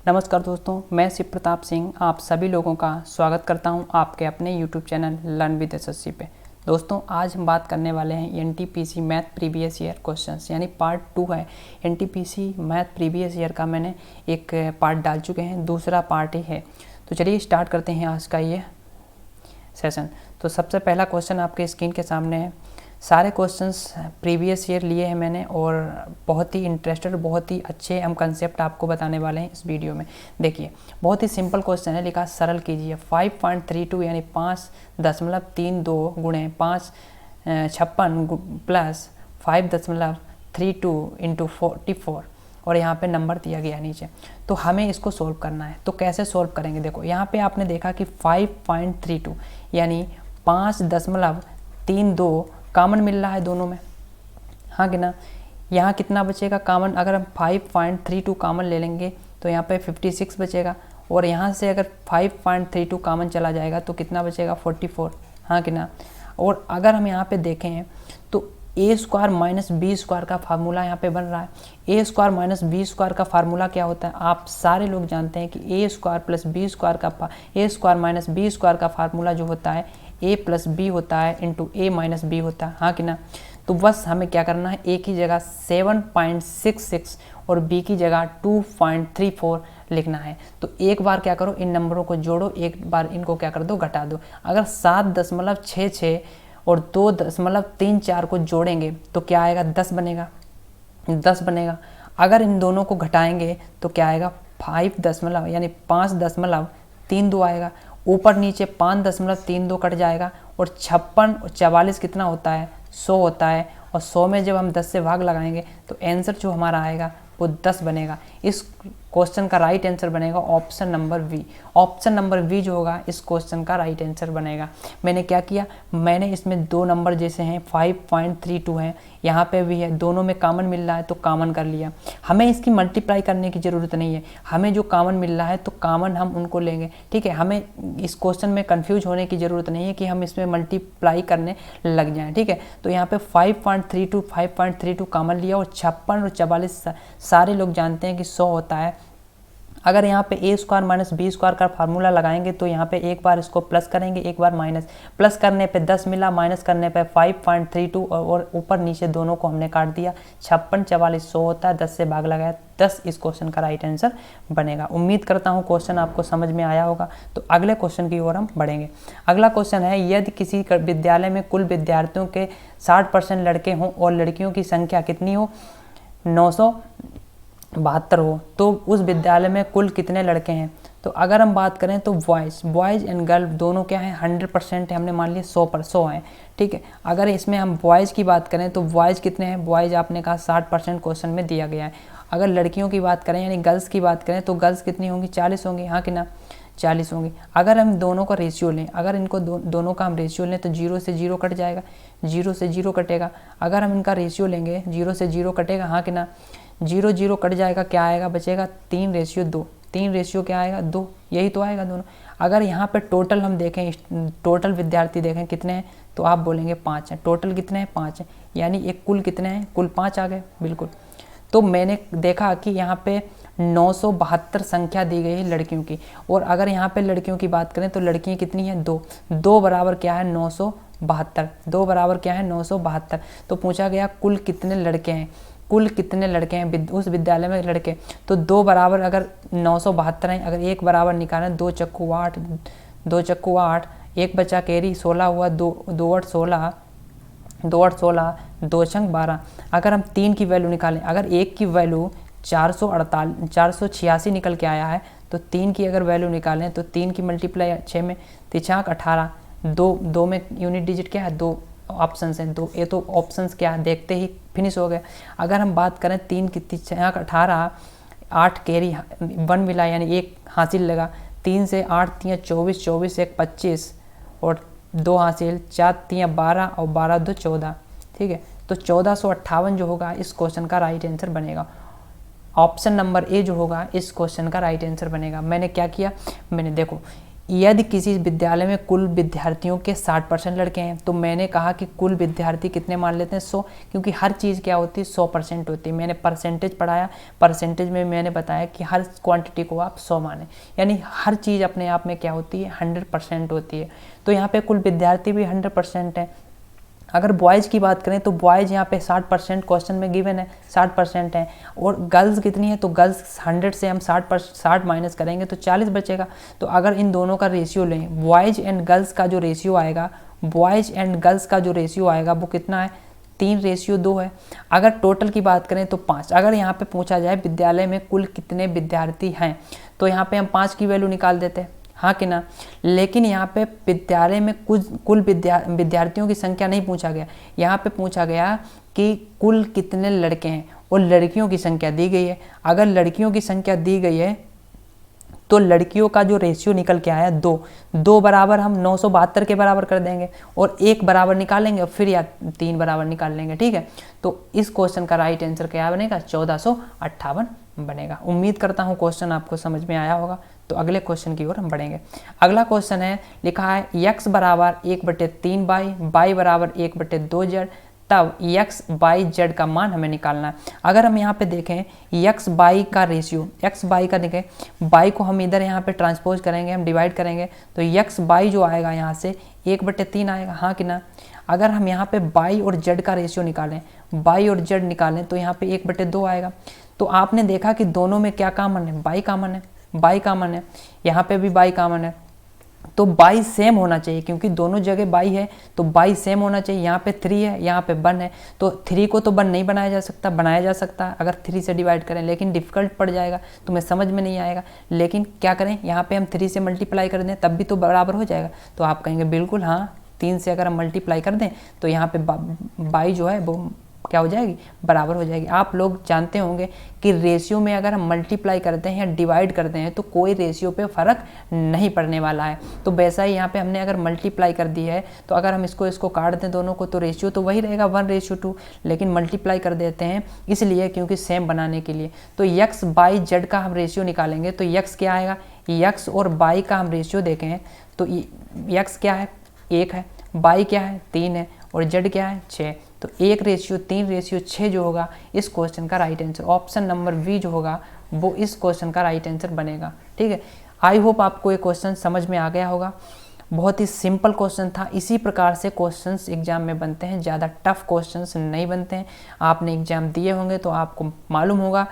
नमस्कार दोस्तों, मैं शिव प्रताप सिंह आप सभी लोगों का स्वागत करता हूं आपके अपने YouTube channel learn with SSC पे। दोस्तों, आज हम बात करने वाले हैं NTPC math previous year questions, यानी पार्ट 2 है। एनटीपीसी मैथ प्रीवियस ईयर का मैंने एक पार्ट डाल चुके हैं, दूसरा पार्ट ही है। तो चलिए स्टार्ट करते हैं आज का ये सेशन। तो सबसे पहला क्वेश्चन आपके स्क्रीन के सामने है। सारे क्वेश्चंस प्रीवियस ईयर लिए हैं मैंने और बहुत ही इंटरेस्टेड, बहुत ही अच्छे हम कंसेप्ट आपको बताने वाले हैं इस वीडियो में। देखिए, बहुत ही सिंपल क्वेश्चन है, लिखा सरल कीजिए। 5.32 यानी 5.32 गुणे 556 प्लस 5.32 इंटू 44 और यहाँ पे नंबर दिया गया नीचे। तो हमें इसको सोल्व करना है। तो कैसे सोल्व करेंगे? देखो, यहाँ पे आपने देखा कि 5.32 यानी 5.32 कॉमन मिल रहा है दोनों में, हाँ कि ना। यहाँ कितना बचेगा कॉमन? अगर हम 5.32 कॉमन ले लेंगे तो यहाँ पे 56 बचेगा, और यहाँ से अगर 5.32 कॉमन चला जाएगा तो कितना बचेगा? 44, हाँ कि ना। और अगर हम यहाँ पे देखें तो ए स्क्वायर माइनस बी स्क्वायर का फार्मूला यहाँ पे बन रहा है। ए स्क्वायर माइनस बी स्क्वायर का फार्मूला क्या होता है? आप सारे लोग जानते हैं कि ए स्क्वायर प्लस बी स्क्वायर का ए स्क्वायर माइनस बी स्क्वायर का फार्मूला जो होता है ए प्लस बी होता है इंटू ए माइनस बी होता है, हाँ कि ना। तो बस हमें क्या करना है, ए की जगह 7.66 और बी की जगह 2.34 लिखना है। तो एक बार क्या करो, इन नंबरों को जोड़ो, एक बार इनको क्या कर दो, घटा दो। अगर 7.66 और 2.34 को जोड़ेंगे तो क्या आएगा? 10 बनेगा, 10 बनेगा। अगर इन दोनों को घटाएंगे तो क्या आएगा? 5 यानी 5.32 आएगा। ऊपर नीचे 5.32 कट जाएगा और 56 और 44 कितना होता है? 100 होता है। और 100 में जब हम 10 से भाग लगाएंगे तो आंसर जो हमारा आएगा वो 10 बनेगा। इस क्वेश्चन का राइट आंसर बनेगा option number B. Option number B जो होगा इस क्वेश्चन का राइट आंसर बनेगा। मैंने क्या किया, मैंने इसमें दो नंबर जैसे हैं 5.32 हैं, यहाँ पे भी है, दोनों में कॉमन मिल रहा है तो कॉमन कर लिया। हमें इसकी मल्टीप्लाई करने की ज़रूरत नहीं है, हमें जो कॉमन मिल रहा है तो कॉमन हम उनको लेंगे, ठीक है। हमें इस क्वेश्चन में कन्फ्यूज होने की ज़रूरत नहीं है कि हम इसमें मल्टीप्लाई करने लग जाएँ, ठीक है। तो यहाँ पे 5.32 कॉमन लिया और 56 और 44 सारे लोग जानते हैं कि 100 होता है। अगर यहाँ पे ए स्क्वायर माइनस बी स्क्वायर का फार्मूला लगाएंगे तो यहाँ पे एक बार इसको प्लस करेंगे, एक बार माइनस। प्लस करने पे 10 मिला, माइनस करने पे 5.32 और ऊपर नीचे दोनों को हमने काट दिया। 56 44 100 होता है, 10 से भाग लगाया, 10 इस क्वेश्चन का राइट आंसर बनेगा। उम्मीद करता हूँ क्वेश्चन आपको समझ में आया होगा। तो अगले क्वेश्चन की ओर हम बढ़ेंगे। अगला क्वेश्चन है, यदि किसी विद्यालय में कुल विद्यार्थियों के 60% लड़के हों और लड़कियों की संख्या कितनी हो? 972 हो, तो उस विद्यालय में कुल कितने लड़के हैं? तो अगर हम बात करें तो बॉयज़ एंड गर्ल दोनों क्या है? 100% है, हमने मान लिया 100 हैं, ठीक है। अगर इसमें हम बॉयज़ की बात करें तो बॉयज़ कितने हैं? बॉयज़ आपने कहा 60% क्वेश्चन में दिया गया है। अगर लड़कियों की बात करें यानी गर्ल्स की बात करें तो गर्ल्स कितनी होंगी? 40 होंगी, हाँ कि ना, 40 होंगी। अगर हम दोनों का रेशियो लें, अगर इनको दोनों का हम रेशियो लें तो 0 से 0 कट जाएगा, 0 से 0 कटेगा। अगर हम इनका रेशियो लेंगे 0 से 0 कटेगा, हाँ कि ना। 0 0 कट जाएगा, क्या आएगा? बचेगा 3:2। 3 रेशियो क्या आएगा? 2, यही तो आएगा दोनों। अगर यहाँ पे टोटल हम देखें, टोटल विद्यार्थी देखें कितने हैं, तो आप बोलेंगे 5 हैं। टोटल कितने हैं? 5 हैं, यानी एक कुल कितने हैं? कुल 5 आ गए, बिल्कुल। तो मैंने देखा कि यहाँ पे 972 संख्या दी गई है लड़कियों की, और अगर यहाँ पे लड़कियों की बात करें तो लड़कियाँ कितनी हैं? 2। 2 बराबर क्या है? 972। 2 बराबर क्या है? 972। तो पूछा गया कुल कितने लड़के हैं, कुल कितने लड़के हैं उस विद्यालय में लड़के। तो 2 बराबर अगर 972 हैं, अगर 1 बराबर निकालें, 2 चक्कू 8, 2 चक्कू 8, 1 बचा कैरी 16 हुआ, 2 8 16, 2 8 16, 2 छंग 12। अगर हम 3 की वैल्यू निकालें, अगर 1 की वैल्यू 486 निकल के आया है तो 3 की अगर वैल्यू निकालें तो 3 की मल्टीप्लाई 6 में 3 18, 2 में यूनिट डिजिट क्या है? 2 ऑप्शंस हैं, 2। ये तो ऑप्शंस क्या है देखते ही फिनिश हो गए। अगर हम बात करें 3 की 6 18, 8 कैरी 1 मिला यानी 1 हासिल लगा। 3 से 8 3 24, 24 1 25 और 2 हासिल, 4 3 12 और 12 2 14, ठीक है। तो 1458 जो होगा इस क्वेश्चन का राइट आंसर बनेगा। ऑप्शन नंबर ए जो होगा इस क्वेश्चन का राइट आंसर बनेगा। मैंने क्या किया, मैंने देखो यदि किसी विद्यालय में कुल विद्यार्थियों के 60% लड़के हैं, तो मैंने कहा कि कुल विद्यार्थी कितने मान लेते हैं 100, क्योंकि हर चीज़ क्या होती है 100% होती है। मैंने परसेंटेज पढ़ाया, परसेंटेज में मैंने बताया कि हर क्वांटिटी को आप 100 माने, यानी हर चीज़ अपने आप में क्या होती है 100% होती है। तो यहाँ पे कुल विद्यार्थी भी 100% है। अगर बॉयज़ की बात करें तो बॉयज़ यहाँ पे 60% क्वेश्चन में गिवन है, 60% है। और गर्ल्स कितनी है, तो गर्ल्स 100 से हम 60 माइनस करेंगे तो 40 बचेगा। तो अगर इन दोनों का रेशियो लें, बॉयज़ एंड गर्ल्स का जो रेशियो आएगा, बॉयज़ एंड गर्ल्स का जो रेशियो आएगा वो कितना है 3:2 है। अगर टोटल की बात करें तो 5। अगर यहाँ पे पूछा जाए विद्यालय में कुल कितने विद्यार्थी हैं, तो यहाँ पे हम 5 की वैल्यू निकाल देते हैं, हाँ कि ना। लेकिन यहाँ पे विद्यालय में कुल विद्यार्थियों की संख्या नहीं पूछा गया, यहाँ पे पूछा गया कि कुल कितने लड़के हैं और लड़कियों की संख्या दी गई है। अगर लड़कियों की संख्या दी गई है तो लड़कियों का जो रेशियो निकल के आया 2 बराबर हम 972 के बराबर कर देंगे और 1 बराबर निकालेंगे और फिर या 3 बराबर निकाल लेंगे, ठीक है। तो इस क्वेश्चन का राइट आंसर क्या बनेगा 1458 बनेगा। उम्मीद करता हूँ क्वेश्चन आपको समझ में आया होगा। तो अगले क्वेश्चन की ओर हम बढ़ेंगे। अगला क्वेश्चन है, लिखा है x बराबर 1/3y, y बराबर 1/2z, तब x y z का मान हमें निकालना है। अगर हम यहाँ पे देखें x y का रेशियो, x y का देखें, y को हम इधर यहाँ पे ट्रांसपोज करेंगे, हम डिवाइड करेंगे तो x y जो आएगा यहाँ से 1/3 आएगा, हाँ कि ना। अगर हम यहाँ पे y और z का रेशियो निकालें, y और z निकालें तो यहाँ पे 1/2 आएगा। तो आपने देखा कि दोनों में क्या कॉमन है, y कॉमन है, y कॉमन है, यहाँ पे भी y कॉमन है। तो y सेम होना चाहिए, क्योंकि दोनों जगह y है तो y सेम होना चाहिए। यहाँ पे 3 है, यहाँ पे 1 है, तो 3 को तो 1 नहीं बनाया जा सकता, बनाया जा सकता है अगर 3 से डिवाइड करें, लेकिन डिफिकल्ट पड़ जाएगा, तुम्हें समझ में नहीं आएगा। लेकिन क्या करें, यहाँ पे हम 3 से मल्टीप्लाई कर दें तब भी तो बराबर हो जाएगा। तो आप कहेंगे बिल्कुल हाँ, 3 से अगर हम मल्टीप्लाई कर दें तो यहाँ पे y जो है वो क्या हो जाएगी, बराबर हो जाएगी। आप लोग जानते होंगे कि रेशियो में अगर हम मल्टीप्लाई करते हैं या डिवाइड करते हैं तो कोई रेशियो पे फ़र्क नहीं पड़ने वाला है। तो वैसा ही यहाँ पे हमने अगर मल्टीप्लाई कर दी है तो अगर हम इसको काट दें दोनों को तो रेशियो तो वही रहेगा 1:2, लेकिन मल्टीप्लाई कर देते हैं इसलिए क्योंकि सेम बनाने के लिए। तो x बाई z का हम रेशियो निकालेंगे तो x क्या आएगा, x और y का हम रेशियो देखें तो x क्या है 1 है, y क्या है 3 है और z क्या है 6। तो 1:3:6 जो होगा इस क्वेश्चन का right answer, option number B जो होगा वो इस क्वेश्चन का राइट आंसर बनेगा, ठीक है। आई होप आपको ये क्वेश्चन समझ में आ गया होगा। बहुत ही सिंपल क्वेश्चन था। इसी प्रकार से क्वेश्चंस एग्जाम में बनते हैं, ज़्यादा टफ क्वेश्चंस नहीं बनते हैं। आपने एग्जाम दिए होंगे तो आपको मालूम होगा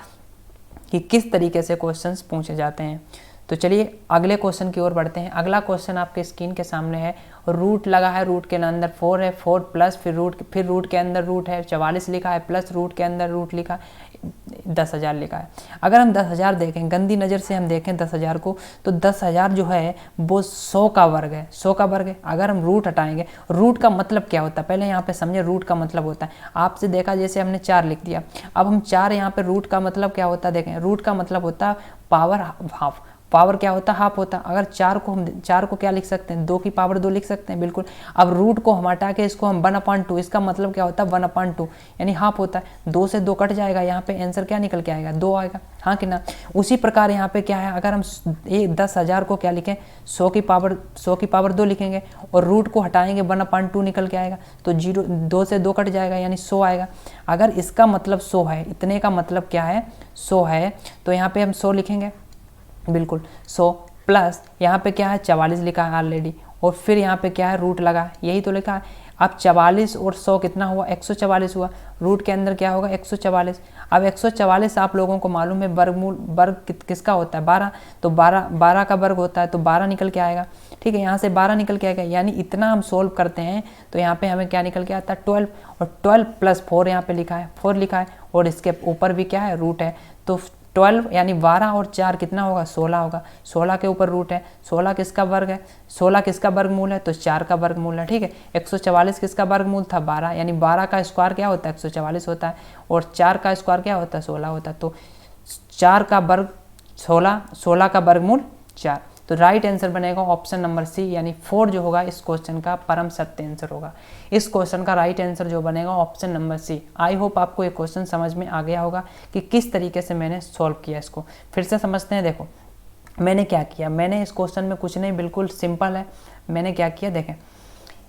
कि किस तरीके से क्वेश्चंस पूछे जाते हैं। तो चलिए अगले क्वेश्चन की ओर बढ़ते हैं। अगला क्वेश्चन आपके स्क्रीन के सामने है। रूट लगा है, रूट के अंदर 4 है, 4 प्लस फिर रूट के अंदर रूट है 44 लिखा है, प्लस रूट के अंदर रूट लिखा है 10,000 लिखा है। अगर हम 10,000 देखें, गंदी नज़र से हम देखें 10,000 को, तो 10,000 जो है वो 100 का वर्ग है, 100 का वर्ग है। अगर हम रूट हटाएंगे, रूट का मतलब क्या होता है पहले यहाँ पे समझे। रूट का मतलब होता है, आपसे देखा जैसे हमने 4 लिख दिया, अब हम 4 यहाँ पे रूट का मतलब क्या होता है देखें। रूट का मतलब होता है पावर हाफ, पावर क्या होता है हाफ होता है। अगर 4 को क्या लिख सकते हैं 2 की पावर 2 लिख सकते हैं, बिल्कुल। अब रूट को हम हटा के इसको हम 1/2, इसका मतलब क्या होता है 1/2 यानी हाफ होता है। 2 से 2 कट जाएगा, यहाँ पे आंसर क्या निकल के आएगा 2 आएगा, हाँ कि ना। उसी प्रकार यहाँ पे क्या है, अगर हम 10,000 को क्या लिखें 100 की पावर 2 लिखेंगे और रूट को हटाएंगे 1/2 निकल के आएगा, तो 2 से 2 कट जाएगा यानी 100 आएगा। अगर इसका मतलब 100 है, इतने का मतलब क्या है 100 है, तो यहाँ पे हम 100 लिखेंगे, बिल्कुल 100 प्लस यहाँ पे क्या है 44 लिखा है ऑलरेडी, और फिर यहाँ पे क्या है रूट लगा, यही तो लिखा है। अब 44 और 100 कितना हुआ 144 हुआ, रूट के अंदर क्या होगा 144। अब 144 आप लोगों को मालूम है वर्ग किसका होता है 12, तो 12 का वर्ग होता है, तो 12 निकल के आएगा, ठीक है। यहाँ से 12 निकल के आएगा, यानी इतना हम सोल्व करते हैं तो यहाँ पे हमें क्या निकल के आता है 12, और 12 प्लस 4 यहाँ पे लिखा है 4 लिखा है, और इसके ऊपर भी क्या है रूट है, तो 12 यानी 12 और 4 कितना होगा 16 होगा। 16 के ऊपर रूट है, 16 किसका वर्ग है, 16 किसका वर्गमूल है तो 4 का वर्गमूल है, ठीक है। 144 किसका वर्गमूल था 12, यानी 12 का स्क्वायर क्या होता है 144 होता है, और 4 का स्क्वायर क्या होता है 16 होता है, तो 4 का वर्ग 16, 16 का वर्गमूल 4। तो राइट आंसर बनेगा ऑप्शन नंबर सी, यानी 4 जो होगा इस क्वेश्चन का परम सत्य आंसर होगा। इस क्वेश्चन का राइट आंसर जो बनेगा option number C. I hope आपको ये क्वेश्चन समझ में आ गया होगा कि किस तरीके से मैंने सॉल्व किया इसको। फिर से समझते हैं, देखो मैंने क्या किया, मैंने इस क्वेश्चन में कुछ नहीं, बिल्कुल सिंपल है। मैंने क्या किया, देखें,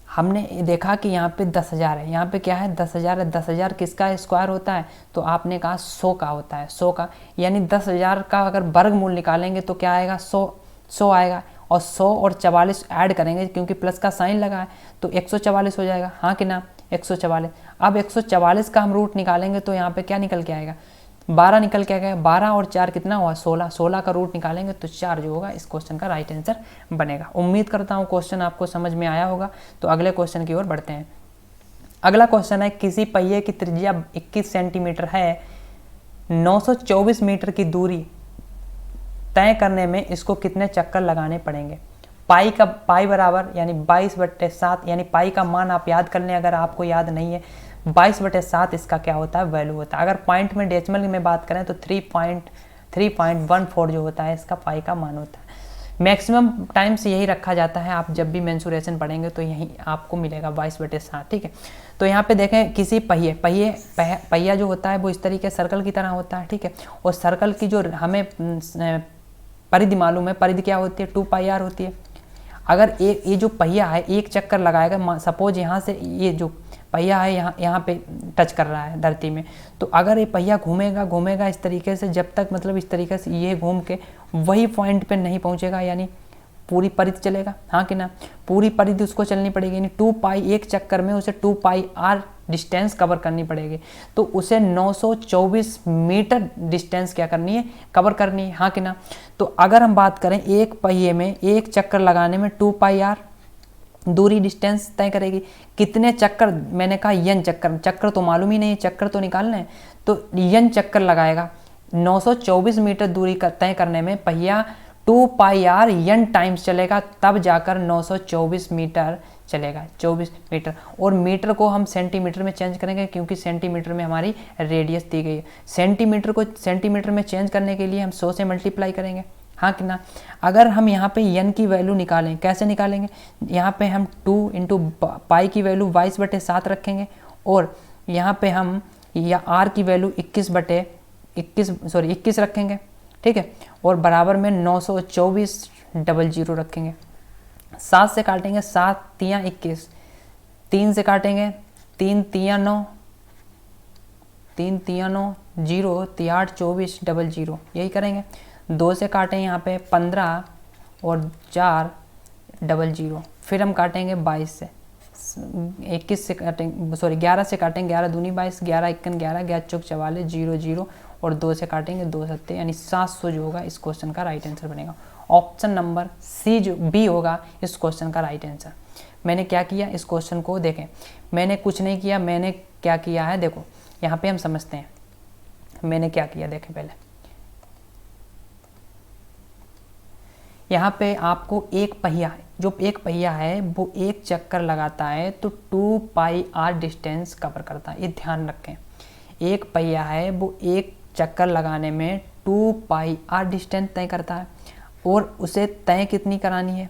हमने देखा कि यहाँ पे 10,000 है, यहाँ पे क्या है 10,000 है। 10,000 किसका स्क्वायर होता है, तो आपने कहा 100 का होता है, 100 का, यानी 10,000 का अगर वर्गमूल निकालेंगे तो क्या आएगा, 100 आएगा। और 100 और 44 ऐड करेंगे क्योंकि प्लस का साइन लगा है तो 144 हो जाएगा, हाँ कि ना, 144। अब 144 का हम रूट निकालेंगे तो यहाँ पे क्या निकल के आएगा, 12 निकल के आएगा। 12 और 4 कितना हुआ, 16। 16 का रूट निकालेंगे तो 4 जो होगा इस क्वेश्चन का राइट आंसर बनेगा। उम्मीद करता हूँ क्वेश्चन आपको समझ में आया होगा। तो अगले क्वेश्चन की ओर बढ़ते हैं। अगला क्वेश्चन है, किसी पहिए की त्रिज्या 21 सेंटीमीटर है, 924 मीटर की दूरी तय करने में इसको कितने चक्कर लगाने पड़ेंगे। पाई बराबर यानी 22/7, यानी पाई का मान आप याद कर लें अगर आपको याद नहीं है। 22/7 इसका क्या होता है, वैल्यू होता है। अगर पॉइंट में डेसिमल में बात करें तो 3.14 जो होता है इसका पाई का मान होता है। मैक्सिमम टाइम्स यही रखा जाता है, आप जब भी मेंसुरेशन पढ़ेंगे तो यही आपको मिलेगा 22/7, ठीक है। तो यहाँ पे देखें, किसी पहिया जो होता है वो इस तरीके सर्कल की तरह होता है, ठीक है। और सर्कल की जो हमें परिधि मालूम है, परिधि क्या होती है, 2πr होती है। अगर ये जो पहिया है एक चक्कर लगाएगा, सपोज यहाँ से ये जो पहिया है यहाँ पे टच कर रहा है धरती में, तो अगर ये पहिया घूमेगा इस तरीके से, जब तक मतलब इस तरीके से ये घूम के वही पॉइंट पे नहीं पहुँचेगा, यानी पूरी परिधि चलेगा, हाँ कि ना, पूरी परिधि उसको चलनी पड़ेगी। यानी 2π एक चक्कर में उसे 2πr डिस्टेंस कवर करनी पड़ेगी, तो उसे 924 मीटर डिस्टेंस क्या करनी है, कवर करनी है, हाँ कि ना। तो अगर हम बात करें एक पहिए में एक चक्कर लगाने में 2πr दूरी डिस्टेंस तय करेगी। कितने चक्कर, मैंने कहा n चक्कर, चक्कर तो मालूम ही नहीं, चक्कर तो निकालना है, तो n चक्कर लगाएगा। 924 मीटर दूरी तय करने में पहिया 2πr n टाइम्स चलेगा, तब जाकर 924 मीटर चलेगा, 24 मीटर। और मीटर को हम सेंटीमीटर में चेंज करेंगे क्योंकि सेंटीमीटर में हमारी रेडियस दी गई है। सेंटीमीटर को सेंटीमीटर में चेंज करने के लिए हम 100 से मल्टीप्लाई करेंगे, हाँ कि ना। अगर हम यहाँ पे n की वैल्यू निकालें, कैसे निकालेंगे, यहाँ पे हम 2 इंटू पाई की वैल्यू 22/7 रखेंगे, और यहाँ पे हम या r की वैल्यू 21 रखेंगे, ठीक है। और बराबर में 924 रखेंगे। 7 से काटेंगे, 7 तियाँ 21, 3 से काटेंगे, 3 तियाँ 9, 3 तियाँ 9, 0 तियाँ 24 00, यही करेंगे। 2 से काटें यहाँ पे 15 और 4 00, फिर हम काटेंगे 22 से, 21 से काटेंगे, 11 से काटेंगे, 11 दूनी 22, 11 इक्कन 11, 11 चौक 44 00, और 2 से काटेंगे 2 सत्ते, यानी 700 जो होगा इस क्वेश्चन का राइट आंसर बनेगा। ऑप्शन नंबर सी जो बी होगा इस क्वेश्चन का राइट आंसर। मैंने क्या किया, इस क्वेश्चन को देखें, मैंने कुछ नहीं किया, मैंने क्या किया है, देखो यहाँ पे हम समझते हैं मैंने क्या किया। देखें पहले यहाँ पे आपको एक पहिया है वो एक चक्कर लगाता है तो 2πr डिस्टेंस कवर करता है, ये ध्यान रखें। एक पहिया है वो एक चक्कर लगाने में 2πr डिस्टेंस तय करता है, और उसे तय कितनी करानी है,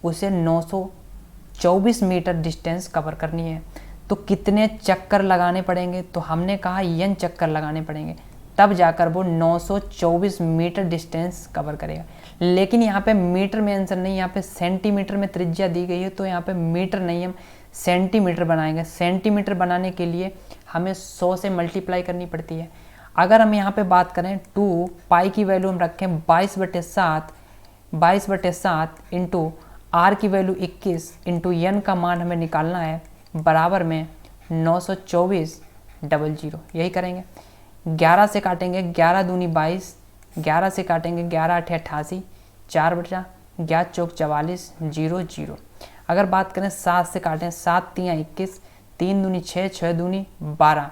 उसे 924 मीटर डिस्टेंस कवर करनी है। तो कितने चक्कर लगाने पड़ेंगे, तो हमने कहा n चक्कर लगाने पड़ेंगे, तब जाकर वो 924 मीटर डिस्टेंस कवर करेगा। लेकिन यहाँ पे मीटर में आंसर नहीं, यहाँ पे सेंटीमीटर में त्रिज्या दी गई है, तो यहाँ पे मीटर नहीं, हम सेंटीमीटर बनाएंगे। सेंटीमीटर बनाने के लिए हमें 100 से मल्टीप्लाई करनी पड़ती है। अगर हम यहाँ पे बात करें 2 पाई की वैल्यू हम रखें 22/7 इंटू आर की वैल्यू 21 इंटू n का मान हमें निकालना है, बराबर में 924 00, यही करेंगे। 11 से काटेंगे, 11 दूनी 22, 11 से काटेंगे 11 8 88, 4/11 चौक 44 00। अगर बात करें 7 से काटें, 7 तियाँ 21, 3 दूनी 6, 6 दूनी 12,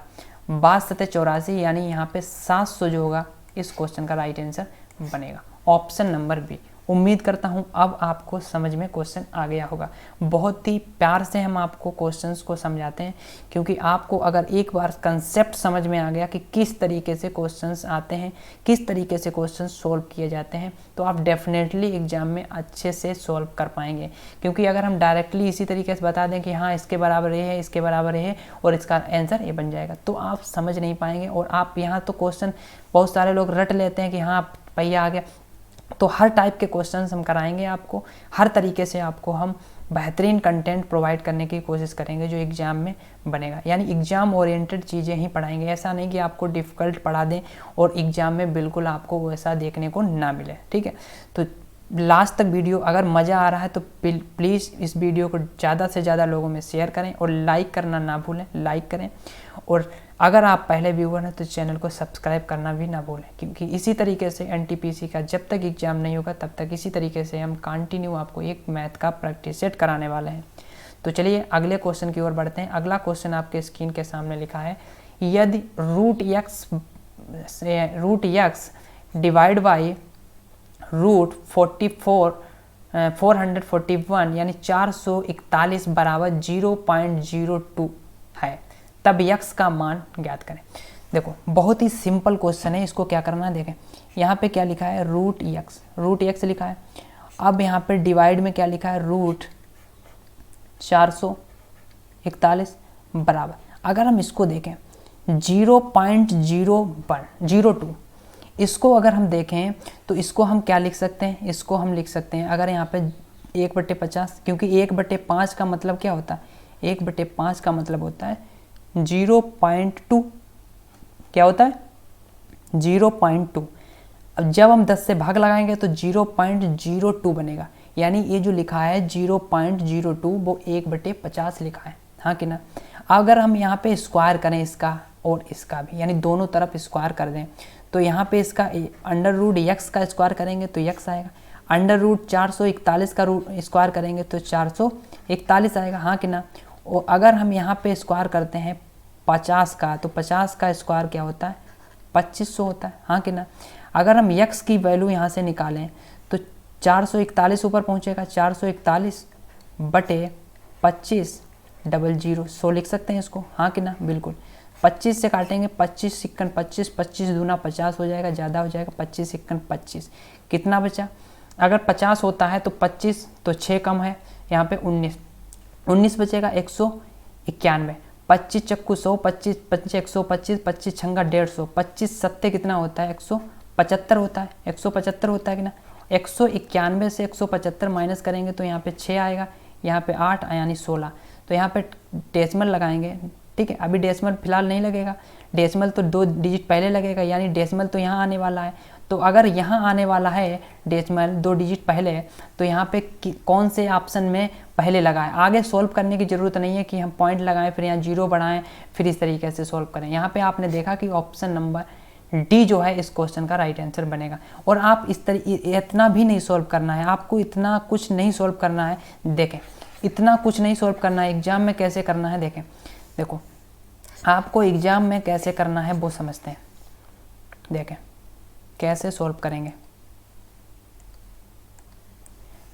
12 सत्ते 84, यानी यहाँ पे 700 जो होगा इस क्वेश्चन का राइट आंसर बनेगा, ऑप्शन नंबर बी। उम्मीद करता हूँ अब आपको समझ में क्वेश्चन आ गया होगा। बहुत ही प्यार से हम आपको क्वेश्चंस को समझाते हैं, क्योंकि आपको अगर एक बार कंसेप्ट समझ में आ गया कि किस तरीके से क्वेश्चंस आते हैं, किस तरीके से क्वेश्चन सोल्व किए जाते हैं, तो आप डेफिनेटली एग्जाम में अच्छे से सोल्व कर पाएंगे। क्योंकि अगर हम डायरेक्टली इसी तरीके से बता दें कि हाँ इसके बराबर ये है, इसके बराबर ये है और इसका आंसर ये बन जाएगा, तो आप समझ नहीं पाएंगे। और आप यहाँ तो क्वेश्चन बहुत सारे लोग रट लेते हैं कि हाँ पहिया आ गया, तो हर टाइप के क्वेश्चंस हम कराएंगे आपको, हर तरीके से आपको हम बेहतरीन कंटेंट प्रोवाइड करने की कोशिश करेंगे जो एग्ज़ाम में बनेगा। यानी एग्ज़ाम ओरिएंटेड चीज़ें ही पढ़ाएंगे, ऐसा नहीं कि आपको डिफ़िकल्ट पढ़ा दें और एग्ज़ाम में बिल्कुल आपको वैसा देखने को ना मिले। ठीक है, तो लास्ट तक वीडियो अगर मज़ा आ रहा है तो प्लीज़ इस वीडियो को ज़्यादा से ज़्यादा लोगों में शेयर करें और लाइक करना ना भूलें, लाइक करें। और अगर आप पहले व्यूअर हैं तो चैनल को सब्सक्राइब करना भी ना भूलें, क्योंकि इसी तरीके से एनटीपीसी का जब तक एग्ज़ाम नहीं होगा तब तक इसी तरीके से हम कंटिन्यू आपको एक मैथ का प्रैक्टिस सेट कराने वाले हैं। तो चलिए अगले क्वेश्चन की ओर बढ़ते हैं। अगला क्वेश्चन आपके स्क्रीन के सामने लिखा है, यदि root x divide by root 441 यानी 441 बराबर 0.02 है, तब यक्स का मान ज्ञात करें। देखो बहुत ही सिंपल क्वेश्चन है, इसको क्या करना है देखें। यहाँ पे क्या लिखा है, रूट एक्स लिखा है। अब यहाँ पे डिवाइड में क्या लिखा है, रूट 441 बराबर, अगर हम इसको देखें 0.0102, इसको अगर हम देखें तो इसको हम क्या लिख सकते हैं, इसको हम लिख सकते हैं अगर यहाँ पे 1/50, क्योंकि 1/5 का मतलब क्या होता है, 1/5 का मतलब होता है 0.2, क्या होता है 0.2। अब जब हम 10 से भाग लगाएंगे तो 0.02 बनेगा, यानी ये जो लिखा है 0.02 वो 1/50 लिखा है, हाँ कि ना। अगर हम यहाँ पे स्क्वायर करें इसका और इसका भी, यानी दोनों तरफ स्क्वायर कर दें, तो यहाँ पे इसका अंडर रूट एक्स का स्क्वायर करेंगे तो एक्स आएगा, अंडर रूट 441 का रूट स्क्वायर करेंगे तो 441 आएगा, हाँ कि ना। और अगर हम यहाँ पे स्क्वायर करते हैं 50 का, तो 50 का स्क्वायर क्या होता है, 2500 होता है, हाँ कि ना। अगर हम x की वैल्यू यहाँ से निकालें तो 441 ऊपर पहुँचेगा, 441 बटे 25 00 100 लिख सकते हैं इसको, हाँ कि ना, बिल्कुल। 25 से काटेंगे, 25 सिक्कन 25, 25 दूना 50 हो जाएगा, ज़्यादा हो जाएगा, 25 सिक्कन 25, कितना बचा, अगर 50 होता है तो 25 तो 6 कम है, यहाँ पे 19 बचेगा, 191, 25 चक्कू 100, 25 पंचे 125, 25 छंगा 150, 25 सत्ते कितना होता है, 175 होता है, 175 होता है कि ना। 191 से 175 माइनस करेंगे तो यहाँ पे 6 आएगा, यहाँ पे 8 यानी 16, तो यहाँ पे डेसिमल लगाएंगे। ठीक है, अभी डेसिमल फिलहाल नहीं लगेगा, डेसिमल तो 2 डिजिट पहले लगेगा, यानी डेसिमल तो यहाँ आने वाला है। तो अगर यहाँ आने वाला है डेसिमल 2 डिजिट पहले, तो यहाँ पे कौन से ऑप्शन में पहले लगाएं। आगे सोल्व करने की ज़रूरत नहीं है कि हम पॉइंट लगाएं फिर यहाँ 0 बढ़ाएं फिर इस तरीके से सोल्व करें। यहाँ पे आपने देखा कि ऑप्शन नंबर डी जो है इस क्वेश्चन का राइट आंसर बनेगा। और आप इस इतना भी नहीं सोल्व करना है, आपको इतना कुछ नहीं सोल्व करना है। देखें, इतना कुछ नहीं सोल्व करना है, एग्जाम में कैसे करना है देखें। देखो आपको एग्जाम में कैसे करना है वो समझते हैं, देखें कैसे सोल्व करेंगे।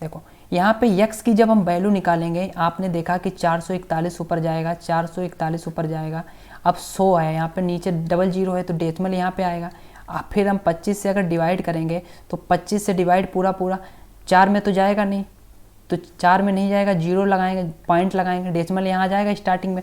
देखो यहाँ पे x की जब हम वैल्यू निकालेंगे, आपने देखा कि 441 ऊपर जाएगा, 441 ऊपर जाएगा, अब 100 है, यहाँ पे नीचे 00 है तो डेसिमल यहाँ पे आएगा। फिर हम 25 से अगर डिवाइड करेंगे तो 25 से डिवाइड पूरा 4 में तो जाएगा नहीं, तो 4 में नहीं जाएगा, 0 लगाएंगे, पॉइंट लगाएंगे, डेसिमल यहाँ आ जाएगा स्टार्टिंग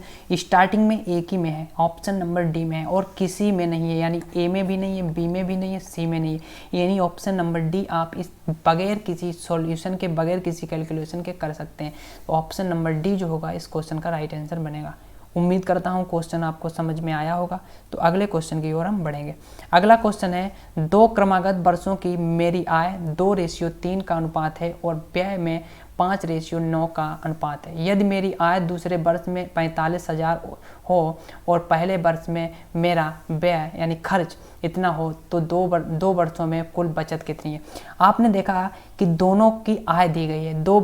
में एक ही में है, ऑप्शन नंबर डी में है और किसी में नहीं है, यानी ए में भी नहीं है, बी में भी नहीं है, सी में नहीं है, यानी ऑप्शन नंबर डी आप इस बगैर किसी सॉल्यूशन के, बगैर किसी कैलकुलेशन के कर सकते हैं। तो ऑप्शन नंबर डी जो होगा इस क्वेश्चन का राइट आंसर बनेगा। उम्मीद करता हूँ क्वेश्चन आपको समझ में आया होगा। तो अगले क्वेश्चन की ओर हम बढ़ेंगे। अगला क्वेश्चन है, 2 क्रमागत वर्षों की मेरी आय 2:3 का अनुपात है और व्यय में 5:9 का अनुपात है। यदि मेरी आय दूसरे वर्ष में 45,000 हो और पहले वर्ष में मेरा व्यय यानी खर्च इतना हो तो दो वर्षों में कुल बचत कितनी है। आपने देखा कि दोनों की आय दी गई है, 2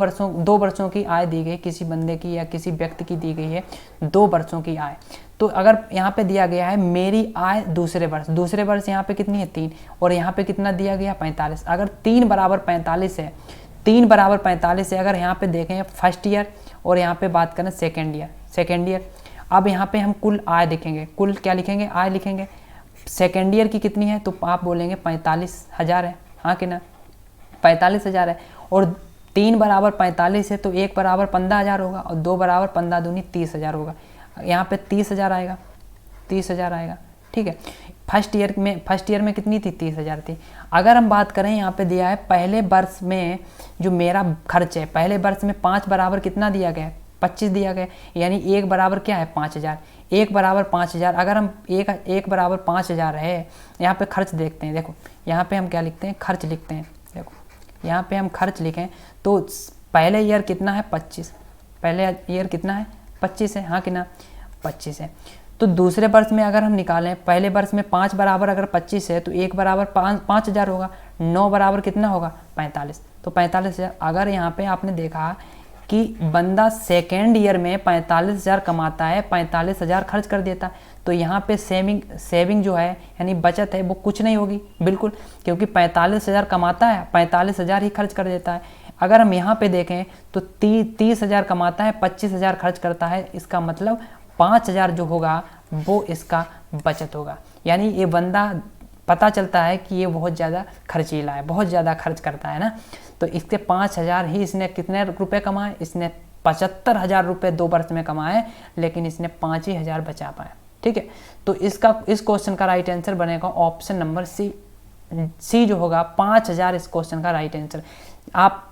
वर्षों की आय दी गई, किसी बंदे की या किसी व्यक्ति की दी गई है 2 वर्षों की आय। तो अगर यहाँ पे दिया गया है मेरी आय दूसरे वर्ष यहाँ पे कितनी है 3 और यहाँ पे कितना दिया गया 45। अगर 3 बराबर 45 है, 3 बराबर 45 है, अगर यहाँ पे देखें फर्स्ट ईयर और यहाँ पे बात करें सेकेंड ईयर, अब यहाँ पे हम कुल आय देखेंगे, कुल क्या लिखेंगे, आय लिखेंगे। सेकेंड ईयर की कितनी है तो आप बोलेंगे 45,000 है, हाँ कि ना, 45,000 है। और 3 बराबर 45 है तो 1 बराबर 15,000 होगा और 2 बराबर 15 दूनी 30,000 होगा। यहाँ पे 30,000 आएगा, ठीक है। फर्स्ट ईयर में कितनी थी, 30,000 थी। अगर हम बात करें, यहाँ पे दिया है पहले वर्ष में जो मेरा खर्च है, पहले वर्ष में 5 बराबर कितना दिया गया है, 25 दिया गया, यानी 1 बराबर क्या है, 5,000। 1 बराबर 5,000, अगर हम एक बराबर 5,000 है, यहाँ पे खर्च देखते हैं। देखो यहाँ पे हम क्या लिखते हैं, खर्च लिखते हैं। देखो यहाँ पे हम खर्च लिखें तो पहले ईयर कितना है, 25। पहले ईयर कितना है, 25 है, हाँ कि ना, 25 है। तो दूसरे वर्ष में अगर हम निकालें, पहले वर्ष में 5 बराबर अगर 25 है तो 1 बराबर 5,000 होगा। 9 बराबर कितना होगा, 45। तो 45,000। अगर यहाँ पे आपने देखा कि बंदा सेकेंड ईयर में 45,000 कमाता है, 45,000 खर्च कर देता है, तो यहाँ पे सेविंग जो है यानी बचत है वो कुछ नहीं होगी बिल्कुल, क्योंकि 45,000 कमाता है, 45,000 ही खर्च कर देता है। अगर हम यहाँ पे देखें तो 30,000 कमाता है, 25,000 खर्च करता है, इसका मतलब 5,000 जो होगा वो इसका बचत होगा। यानी ये बंदा पता चलता है कि ये बहुत ज़्यादा खर्चीला है, बहुत ज़्यादा खर्च करता है ना। तो इसके 5,000 ही इसने कितने रुपए कमाए, इसने 75,000 रुपये 2 वर्ष में कमाए, लेकिन इसने 5,000 बचा पाए। ठीक है, तो इस क्वेश्चन का राइट आंसर बनेगा ऑप्शन नंबर सी जो होगा, 5,000 इस क्वेश्चन का राइट आंसर। आप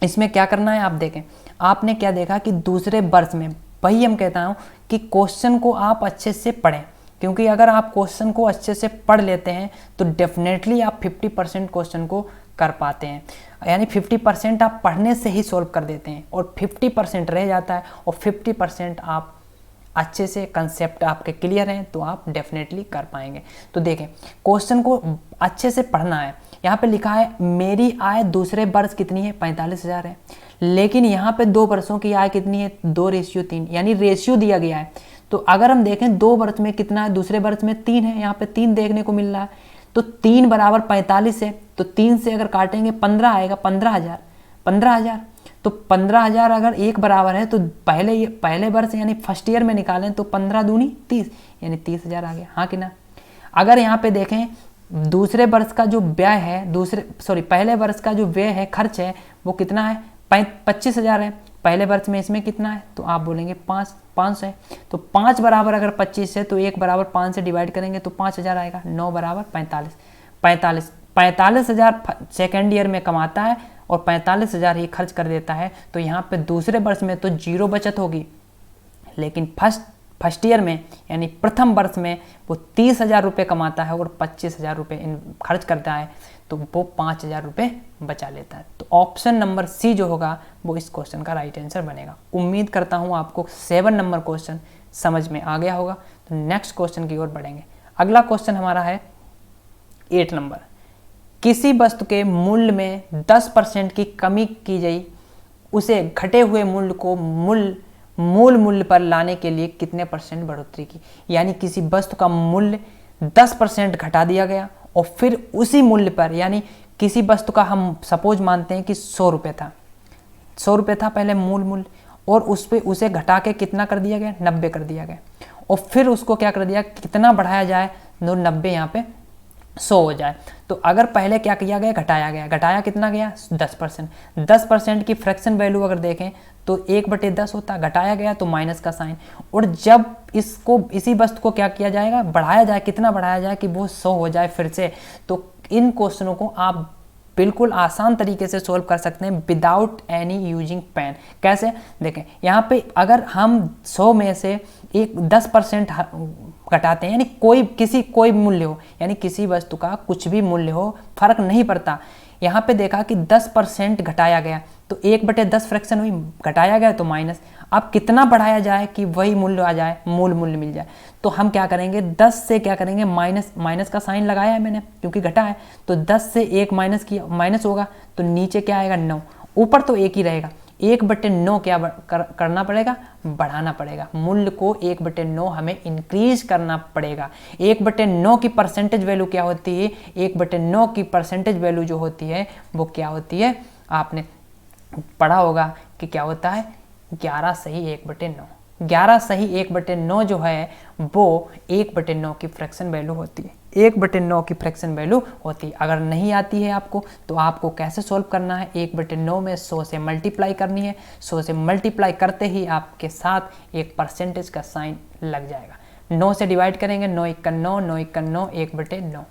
इसमें क्या करना है, आप देखें, आपने क्या देखा कि दूसरे वर्ष में, वही हम कहता हूँ कि क्वेश्चन को आप अच्छे से पढ़ें, क्योंकि अगर आप क्वेश्चन को अच्छे से पढ़ लेते हैं तो डेफिनेटली आप 50% क्वेश्चन को कर पाते हैं। यानी 50% आप पढ़ने से ही सॉल्व कर देते हैं और 50% रह जाता है, और 50% आप अच्छे से कंसेप्ट आपके क्लियर हैं तो आप डेफिनेटली कर पाएंगे। तो देखें, क्वेश्चन को अच्छे से पढ़ना है। यहाँ पे लिखा है मेरी आय दूसरे वर्ष कितनी है, 45,000 है, लेकिन यहाँ पे 2 वर्षों की आय कितनी है, 2:3, यानी रेशियो दिया गया है। तो अगर हम देखें 2 वर्ष में कितना है, दूसरे वर्ष में 3 है, यहाँ पे 3 देखने को मिल रहा है। तो 3 बराबर 45 है, तो 3 से अगर काटेंगे 15 आएगा, 15,000। तो 15,000 अगर 1 बराबर है तो पहले वर्ष यानी फर्स्ट ईयर में निकालें तो 15 दूनी 30, यानी 30,000 आ गया, हाँ कि ना। अगर यहाँ पे देखें दूसरे वर्ष का जो व्यय है, पहले वर्ष का जो व्यय है, खर्च है, वो कितना है, 25,000 है। पहले वर्ष में इसमें कितना है, तो आप बोलेंगे 500 है। तो 5 बराबर अगर 25 है तो 1 बराबर 5 से डिवाइड करेंगे तो 5,000 आएगा। 9 बराबर 45,000 सेकेंड ईयर में कमाता है और 45,000 ही खर्च कर देता है। तो यहाँ पे दूसरे वर्ष में तो 0 बचत होगी, लेकिन फर्स्ट ईयर में यानी प्रथम वर्ष में वो 30,000 रुपये कमाता है और 25,000 रुपये खर्च करता है, तो वो 5,000 रुपये बचा लेता है। तो ऑप्शन नंबर सी जो होगा वो इस क्वेश्चन का राइट आंसर बनेगा। उम्मीद करता हूँ आपको 7 नंबर क्वेश्चन समझ में आ गया होगा। तो नेक्स्ट क्वेश्चन की ओर बढ़ेंगे। अगला क्वेश्चन हमारा है 8 नंबर। किसी वस्तु के मूल्य में 10% की कमी की गई, उसे घटे हुए मूल्य को मूल मूल्य पर लाने के लिए कितने % बढ़ोतरी की। यानी किसी वस्तु का मूल्य 10% घटा दिया गया और फिर उसी मूल्य पर, यानी किसी वस्तु का हम सपोज मानते हैं कि 100 रुपये था, 100 रुपये था पहले मूल मूल्य, और उसे घटा के कितना कर दिया गया, 90 कर दिया गया, और फिर उसको क्या कर दिया, कितना बढ़ाया जाए, 90 यहाँ पे 100 हो जाए। तो अगर पहले क्या किया गया, घटाया कितना गया, 10%। 10% की फ्रैक्शन वैल्यू अगर देखें तो 1/10 होता, घटाया गया तो माइनस का साइन, और जब इसी वस्तु को क्या किया जाएगा, बढ़ाया जाए, कितना बढ़ाया जाए कि वो 100 हो जाए फिर से। तो इन क्वेश्चनों को आप बिल्कुल आसान तरीके से सोल्व कर सकते हैं विदाउट एनी यूजिंग पेन। कैसे, देखें यहाँ पे अगर हम 100 में से 10% घटाते हैं, यानी कोई मूल्य हो, यानी किसी वस्तु का कुछ भी मूल्य हो, फर्क नहीं पड़ता। यहाँ पे देखा कि 10% घटाया गया तो 1/10 फ्रैक्शन हुई, घटाया गया तो माइनस। अब कितना बढ़ाया जाए कि वही मूल्य आ जाए, मूल मूल्य मिल जाए। तो हम क्या करेंगे, 10 से क्या करेंगे, माइनस का साइन लगाया है मैंने क्योंकि घटा है, तो 10 से 1 माइनस किया, माइनस होगा तो नीचे क्या आएगा, 9, ऊपर तो 1 ही रहेगा। 1/9 क्या करना पड़ेगा, बढ़ाना पड़ेगा। मूल्य को 1/9 हमें इंक्रीज करना पड़ेगा। 1/9 की परसेंटेज वैल्यू क्या होती है, 1/9 की परसेंटेज वैल्यू जो होती है वो क्या होती है, आपने पढ़ा होगा कि क्या होता है, 11 सही 1/9। 11 सही 1/9 जो है वो 1/9 की फ्रैक्शन वैल्यू होती है, 1/9 की फ्रैक्शन वैल्यू होती है। अगर नहीं आती है आपको तो आपको कैसे सॉल्व करना है, 1/9 में 100 से मल्टीप्लाई करनी है, 100 से मल्टीप्लाई करते ही आपके साथ एक परसेंटेज का साइन लग जाएगा। 9 से डिवाइड करेंगे, 9 1 9, 9 1 9, 1/9,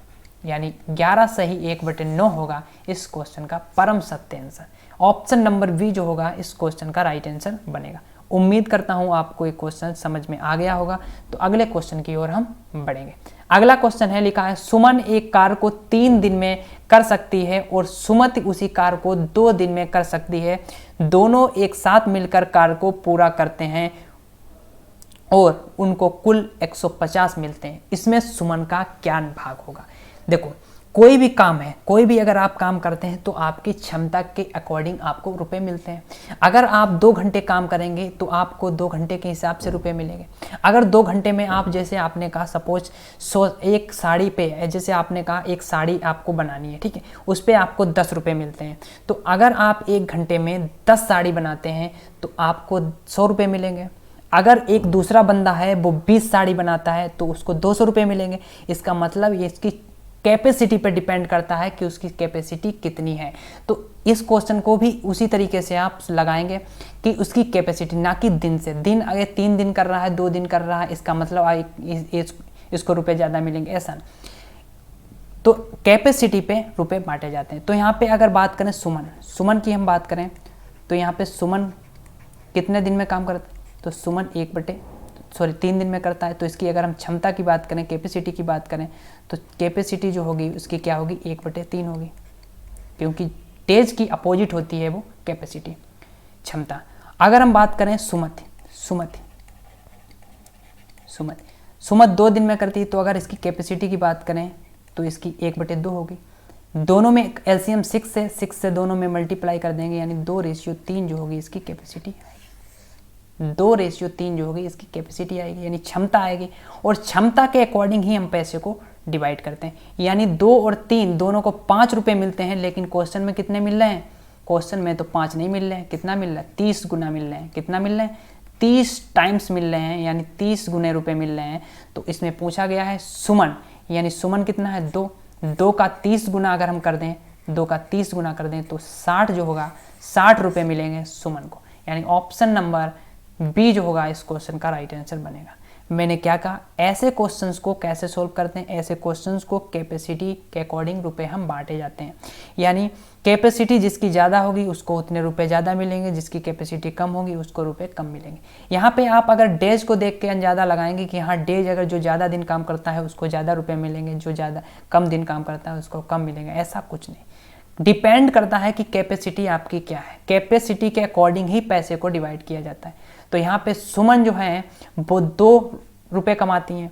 यानी 11 सही 1/9 होगा इस क्वेश्चन का परम सत्य आंसर। ऑप्शन नंबर बी जो होगा इस क्वेश्चन का राइट आंसर बनेगा। उम्मीद करता हूँ आपको ये क्वेश्चन समझ में आ गया होगा। तो अगले क्वेश्चन की ओर हम बढ़ेंगे। अगला क्वेश्चन है, लिखा है सुमन एक कार्य को 3 दिन में कर सकती है और सुमति उसी कार्य को 2 दिन में कर सकती है। दोनों एक साथ मिलकर कार्य को पूरा करते हैं और उनको कुल 150 मिलते हैं। इसमें सुमन का क्या भाग होगा? देखो, कोई भी काम है, कोई भी अगर आप काम करते हैं तो आपकी क्षमता के अकॉर्डिंग आपको रुपए मिलते हैं। अगर आप 2 घंटे काम करेंगे तो आपको 2 घंटे के हिसाब से रुपए मिलेंगे। अगर 2 घंटे में आप, जैसे आपने कहा सपोज एक साड़ी पे, जैसे आपने कहा एक साड़ी आपको बनानी है, ठीक है, उस पर आपको 10 रुपये मिलते हैं। तो अगर आप 1 घंटे में 10 साड़ी बनाते हैं तो आपको 100 रुपये मिलेंगे। अगर एक दूसरा बंदा है वो 20 साड़ी बनाता है तो उसको 200 रुपये मिलेंगे। इसका मतलब ये इसकी कैपेसिटी पर डिपेंड करता है कि उसकी कैपेसिटी कितनी है। तो इस क्वेश्चन को भी उसी तरीके से आप लगाएंगे कि उसकी कैपेसिटी, ना कि दिन से। दिन अगर 3 दिन कर रहा है, 2 दिन कर रहा है, इसका मतलब इसको रुपए ज़्यादा मिलेंगे, ऐसा नहीं। तो कैपेसिटी पे रुपए बांटे जाते हैं। तो यहाँ पे अगर बात करें सुमन की हम बात करें तो यहाँ पे सुमन कितने दिन में काम करता है? तो सुमन 3 दिन में करता है। तो इसकी अगर हम क्षमता की बात करें, कैपेसिटी की बात करें, तो कैपेसिटी जो होगी उसकी क्या होगी? 1/3 होगी, क्योंकि तेज की अपोजिट होती है वो कैपेसिटी, क्षमता। अगर हम बात करें सुमत 2 दिन में करती है, तो अगर इसकी कैपेसिटी की बात करें तो इसकी 1/2 होगी। दोनों में एलसीएम 6 से दोनों में मल्टीप्लाई कर देंगे, यानी 2:3 जो होगी इसकी कैपेसिटी, 2:3 जो होगी इसकी कैपेसिटी आएगी, यानी क्षमता आएगी। और क्षमता के अकॉर्डिंग ही हम पैसे को डिवाइड करते हैं। यानी 2 और 3 दोनों को 5 रुपये मिलते हैं, लेकिन क्वेश्चन में कितने मिल रहे हैं? क्वेश्चन में तो 5 नहीं मिल रहे हैं। कितना मिल रहा है? 30 गुना मिल रहे हैं। कितना मिल रहे हैं? 30 टाइम्स मिल रहे हैं, यानी 30 गुने रुपये मिल रहे हैं। तो इसमें पूछा गया है सुमन, यानी सुमन कितना है? 2 का 30 गुना अगर हम कर दें, 2 का 30 गुना कर दें तो 60 जो होगा, 60 रुपये मिलेंगे सुमन को। यानी ऑप्शन नंबर बी जो होगा इस क्वेश्चन का राइट आंसर बनेगा। मैंने क्या कहा? ऐसे क्वेश्चंस को कैसे सोल्व करते हैं? ऐसे क्वेश्चंस को कैपेसिटी के अकॉर्डिंग रुपए हम बांटे जाते हैं। यानी कैपेसिटी जिसकी ज़्यादा होगी उसको उतने रुपए ज़्यादा मिलेंगे, जिसकी कैपेसिटी कम होगी उसको रुपए कम मिलेंगे। यहाँ पे आप अगर डेज को देख के अंदाज़ा लगाएंगे कि हाँ, डेज अगर जो ज़्यादा दिन काम करता है उसको ज़्यादा रुपये मिलेंगे, जो ज़्यादा कम दिन काम करता है उसको कम मिलेंगे, ऐसा कुछ नहीं। डिपेंड करता है कि कैपेसिटी आपकी क्या है। कैपेसिटी के अकॉर्डिंग ही पैसे को डिवाइड किया जाता है। तो यहाँ पे सुमन जो है वो 2 रुपये कमाती हैं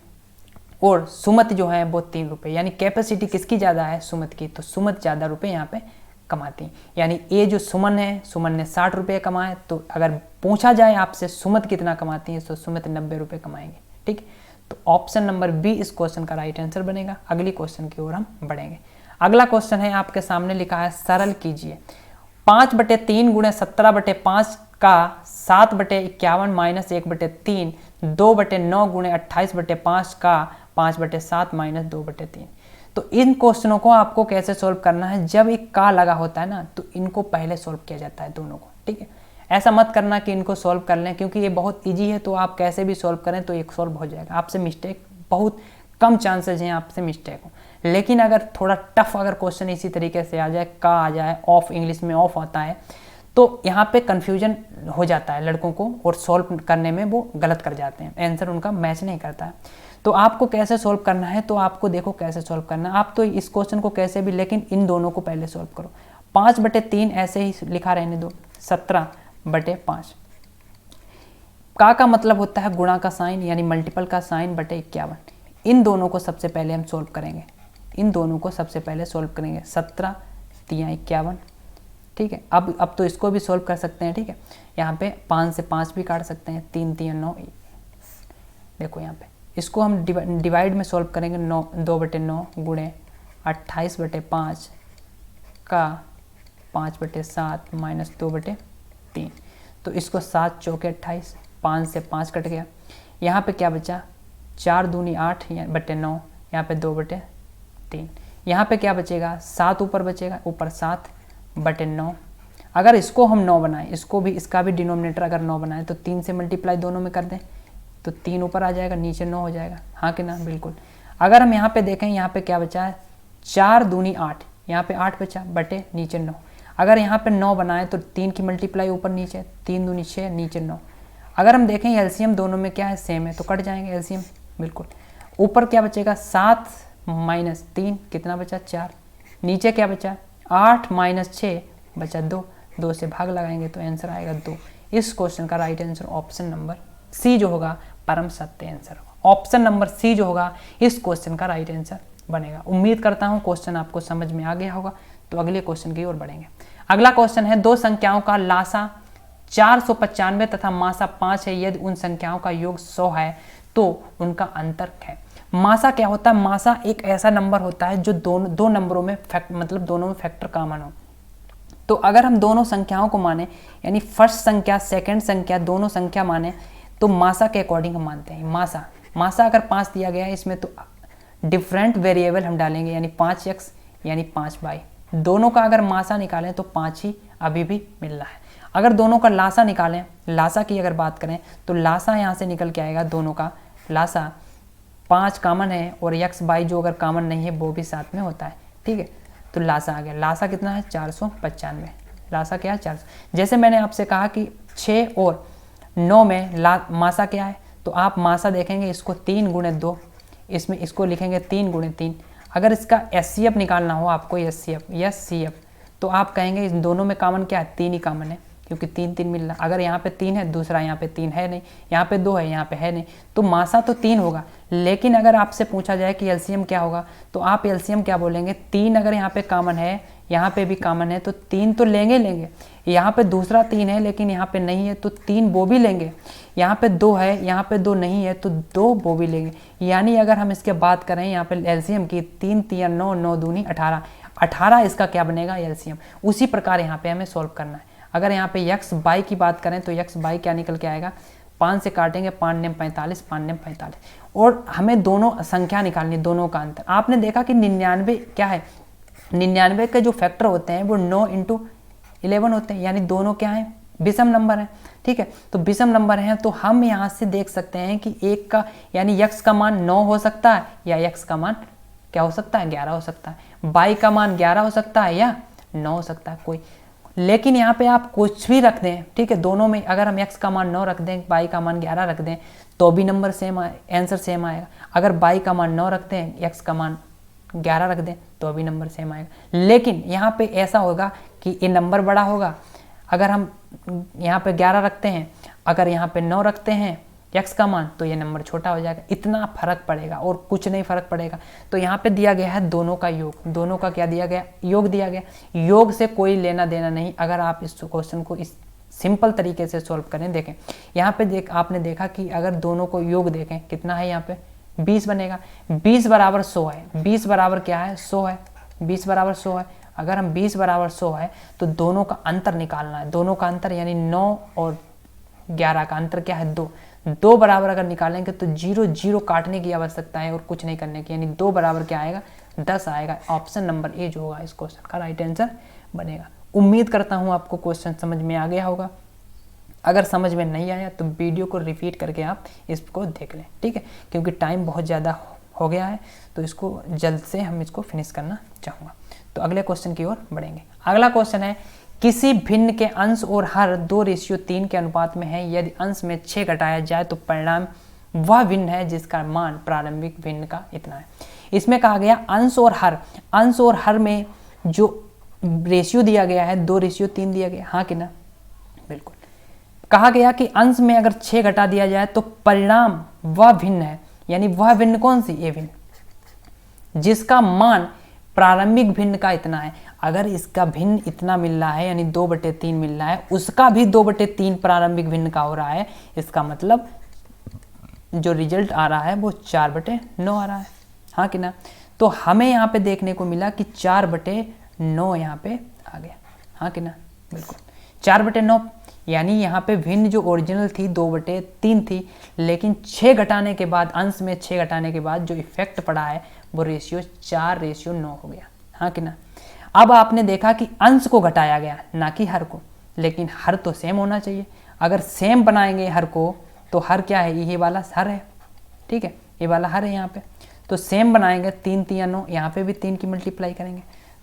और सुमत जो है वो 3 रुपये, यानी कैपेसिटी किसकी ज़्यादा है? सुमत की। तो सुमत ज़्यादा रुपये यहाँ पे कमाती हैं। यानी ये जो सुमन है, सुमन ने 60 रुपये कमाए। तो अगर पूछा जाए आपसे सुमत कितना कमाती है तो सुमत 90 रुपये कमाएंगे। ठीक, तो ऑप्शन नंबर बी इस क्वेश्चन का राइट आंसर बनेगा। अगली क्वेश्चन की ओर हम बढ़ेंगे। अगला क्वेश्चन है, आपके सामने लिखा है सरल कीजिए 5/3 गुणे 17/5 का 7/51 माइनस 1/3, 2/9 गुणे 28/5 का 5/7 माइनस 2/3। तो इन क्वेश्चनों को आपको कैसे सोल्व करना है? जब एक का लगा होता है ना, तो इनको पहले सोल्व किया जाता है दोनों को। ठीक है, ऐसा मत करना कि इनको सोल्व कर लें, क्योंकि ये बहुत ईजी है, तो आप कैसे भी सोल्व करें तो एक सोल्व हो जाएगा। आपसे मिस्टेक बहुत कम चांसेज हैं आपसे मिस्टेक हो। लेकिन अगर थोड़ा टफ अगर क्वेश्चन इसी तरीके से आ जाए, का आ जाए, ऑफ, इंग्लिश में ऑफ आता है, तो यहाँ पे कन्फ्यूजन हो जाता है लड़कों को और सॉल्व करने में वो गलत कर जाते हैं, आंसर उनका मैच नहीं करता है। तो आपको कैसे सॉल्व करना है? तो आपको देखो कैसे सॉल्व करना है। आप तो इस क्वेश्चन को कैसे भी, लेकिन इन दोनों को पहले सॉल्व करो। 5/3 ऐसे ही लिखा रहने दो, 17/5। का मतलब होता है गुणा का साइन, यानी मल्टीपल का साइन बटे 51। इन दोनों को सबसे पहले हम सॉल्व करेंगे, इन दोनों को सबसे पहले सॉल्व करेंगे। 17 तिया 51। ठीक है, अब तो इसको भी सॉल्व कर सकते हैं। ठीक है, यहाँ पे 5 से 5 भी काट सकते हैं, 3 तिया 9। देखो यहाँ पे इसको हम डिवाइड में सॉल्व करेंगे। 2/9 गुणे 28/5 का 5/7 माइनस 2/3। तो इसको 7 चौके 28, 5 से 5 कट गया। यहाँ पे क्या बचा? 4 दूनी 8/9, यहाँ पे 2/3। यहाँ पे क्या बचेगा? 7 ऊपर बचेगा, ऊपर 7/9। अगर इसको हम 9 बनाएं, इसको भी, इसका भी डिनोमिनेटर अगर 9 बनाएं तो 3 से मल्टीप्लाई दोनों में कर दें, तो 3 ऊपर आ जाएगा, नीचे 9 हो जाएगा, हाँ कि ना, बिल्कुल। अगर हम यहाँ पे देखें, यहाँ पे क्या बचा है, 4 दूनी 8, यहाँ पे 8 बचा बटे नीचे 9। अगर यहाँ पे 9 बनाए तो 3 की मल्टीप्लाई ऊपर नीचे, 3 दूनी 6, नीचे 9। अगर हम देखें एलसीएम दोनों में क्या है, सेम है, तो कट जाएंगे एलसीएम, बिल्कुल। ऊपर क्या बचेगा, 7 माइनस 3 कितना बचा, 4। नीचे क्या बचा, 8 माइनस 6 बचा 2, 2 से भाग लगाएंगे तो आंसर आएगा 2। इस क्वेश्चन का right answer option number C जो होगा परम सत्य आंसर, ऑप्शन नंबर सी जो होगा इस क्वेश्चन का राइट आंसर बनेगा। उम्मीद करता हूँ क्वेश्चन आपको समझ में आ गया होगा। तो अगले क्वेश्चन की ओर बढ़ेंगे। अगला क्वेश्चन है, दो संख्याओं का लासा 495 तथा मासा 5 है, यदि उन संख्याओं का योग 100 है तो उनका अंतर है। मासा क्या होता है, मासा एक ऐसा नंबर होता है जो दो नंबरों में मतलब दोनों में फैक्टर कॉमन हो। तो अगर हम दोनों संख्याओं को माने, यानी फर्स्ट संख्या सेकंड संख्या दोनों संख्या माने, तो मासा के अकॉर्डिंग हम मानते हैं। मासा अगर 5 दिया गया है इसमें, तो डिफरेंट वेरिएबल हम डालेंगे, यानी 5x यानी 5y। दोनों का अगर मासा निकालें तो 5 ही अभी भी मिल रहा है। अगर दोनों का लासा निकालें, लासा की अगर बात करें तो लासा यहाँ से निकल के आएगा, दोनों का लासा 5 कॉमन है और x y जो अगर कॉमन नहीं है वो भी साथ में होता है, ठीक है। तो लासा आ गया, लासा कितना है 495, लासा क्या है 400। जैसे मैंने आपसे कहा कि 6 और 9 में मासा क्या है, तो आप मासा देखेंगे इसको 3 गुणे 2, इसमें इसको लिखेंगे 3 गुणे 3। अगर इसका एचसीएफ निकालना हो आपको, एचसीएफ तो आप कहेंगे इन दोनों में कॉमन क्या है, 3 ही कॉमन है, क्योंकि 3 3 मिल रहा। अगर यहाँ पे 3 है, दूसरा यहाँ पे 3 है नहीं, यहाँ पे 2 है, यहाँ पे है नहीं, तो मासा तो 3 होगा। लेकिन अगर आपसे पूछा जाए कि एलसीएम क्या होगा, तो आप एलसीएम क्या बोलेंगे, 3 अगर यहाँ पे कॉमन है, यहाँ पे भी कॉमन है, तो 3 तो लेंगे। यहाँ पे दूसरा 3 है लेकिन यहाँ पे नहीं है, तो 3 वो भी लेंगे। यहाँ पे 2 है, यहाँ पे 2 नहीं है, तो 2 वो भी लेंगे। यानी अगर हम इसके बात करें यहाँ पे एलसीएम की, 3 3 9, 9 दूनी 18, 18 इसका क्या बनेगा, एलसीएम। उसी प्रकार यहाँ पे हमें सॉल्व करना है। अगर यहाँ पे एक्स बाई की बात करें तो एक्स बाई क्या निकल के आएगा, 5 से काटेंगे 5 नेम 45, 5 नेम 45। और हमें दोनों संख्या निकालनी, दोनों का अंतर। आपने देखा कि 99 क्या है, 99 के जो फैक्टर होते हैं वो 9 × 11 होते हैं, यानी दोनों क्या है, विषम नंबर है, ठीक है। तो विषम नंबर हैं, तो हम यहाँ से देख सकते हैं कि एक का यानी x का मान 9 हो सकता है, या x का मान क्या हो सकता है, 11 हो सकता है। y का मान 11 हो सकता है या 9 हो सकता है कोई। लेकिन यहाँ पे आप कुछ भी रख दें, ठीक है, दोनों में अगर हम x का मान 9 रख दें, y का मान 11 रख दें, तो भी नंबर सेम आंसर सेम आएगा। अगर y का मान 9 रखते हैं, x का मान 11 रख दें, तो भी नंबर सेम आएगा। लेकिन यहाँ पे ऐसा होगा कि ये नंबर बड़ा होगा। अगर हम यहाँ पे 11 रखते हैं, अगर यहाँ पे 9 रखते हैं x का मान, तो ये नंबर छोटा हो जाएगा। इतना फर्क पड़ेगा और कुछ नहीं फर्क पड़ेगा। तो यहाँ पे दिया गया है दोनों का योग, दोनों का क्या दिया गया, योग दिया गया। योग से कोई लेना देना नहीं। अगर आप इस क्वेश्चन को इस सिंपल तरीके से सॉल्व करें, देखें यहाँ पे आपने देखा कि अगर दोनों को योग देखें कितना है, यहाँ पे 20 बनेगा। 20 बराबर 100 है, 20 बराबर क्या है, 100 है, 20 बराबर 100 है। अगर हम 20 बराबर 100 है तो दोनों का अंतर निकालना है। दोनों का अंतर यानी 9 और 11 का अंतर क्या है, 2। 2 बराबर अगर निकालेंगे तो 0 0 काटने की आवश्यकता है और कुछ नहीं करने की, यानी 2 बराबर क्या आएगा, 10 आएगा। ऑप्शन नंबर ए जो होगा इस क्वेश्चन का राइट आंसर बनेगा। उम्मीद करता हूँ आपको क्वेश्चन समझ में आ गया होगा। अगर समझ में नहीं आया तो वीडियो को रिपीट करके आप इसको देख लें, ठीक है, क्योंकि टाइम बहुत ज़्यादा हो गया है, तो इसको जल्द से हम इसको फिनिश करना चाहूँगा। तो अगले क्वेश्चन की ओर बढ़ेंगे। अगला क्वेश्चन है, किसी भिन्न के अंश और हर 2:3 के अनुपात में है। यदि अंश में 6 घटाया जाए तो परिणाम वह भिन्न है जिसका मान प्रारंभिक भिन्न का इतना है। इसमें कहा गया अंश और हर में जो रेशियो दिया गया है 2:3 दिया गया, हाँ कि ना, बिल्कुल। कहा गया कि अंश में अगर 6 घटा दिया जाए तो परिणाम वह भिन्न है, यानी वह भिन्न कौन सी, ए भिन्न, जिसका मान प्रारंभिक भिन्न का इतना है। अगर इसका भिन्न इतना मिल रहा है यानी 2/3 मिल रहा है, उसका भी 2/3 प्रारंभिक भिन्न का हो रहा है, इसका मतलब जो रिजल्ट आ रहा है वो 4/9 आ रहा है, हाँ कि ना। तो हमें यहाँ पे देखने को मिला कि 4/9 यहाँ पे आ गया, हाँ कि ना, बिल्कुल 4/9। यानी यहाँ पे भिन्न जो ओरिजिनल थी 2/3 थी, लेकिन 6 घटाने के बाद, अंश में 6 घटाने के बाद जो इफेक्ट पड़ा है वो रेशियो 4:9 हो गया, हाँ कि ना। अब आपने देखा कि अंश को घटाया गया ना कि हर को, लेकिन हर तो सेम होना चाहिए। अगर सेम बनाएंगे हर को तो हर क्या है, ये वाला हर है, ठीक है, ये वाला हर है यहाँ पे। तो सेम बनाएंगे, 3 3 9, यहाँ पे भी 3 की मल्टीप्लाई करेंगे,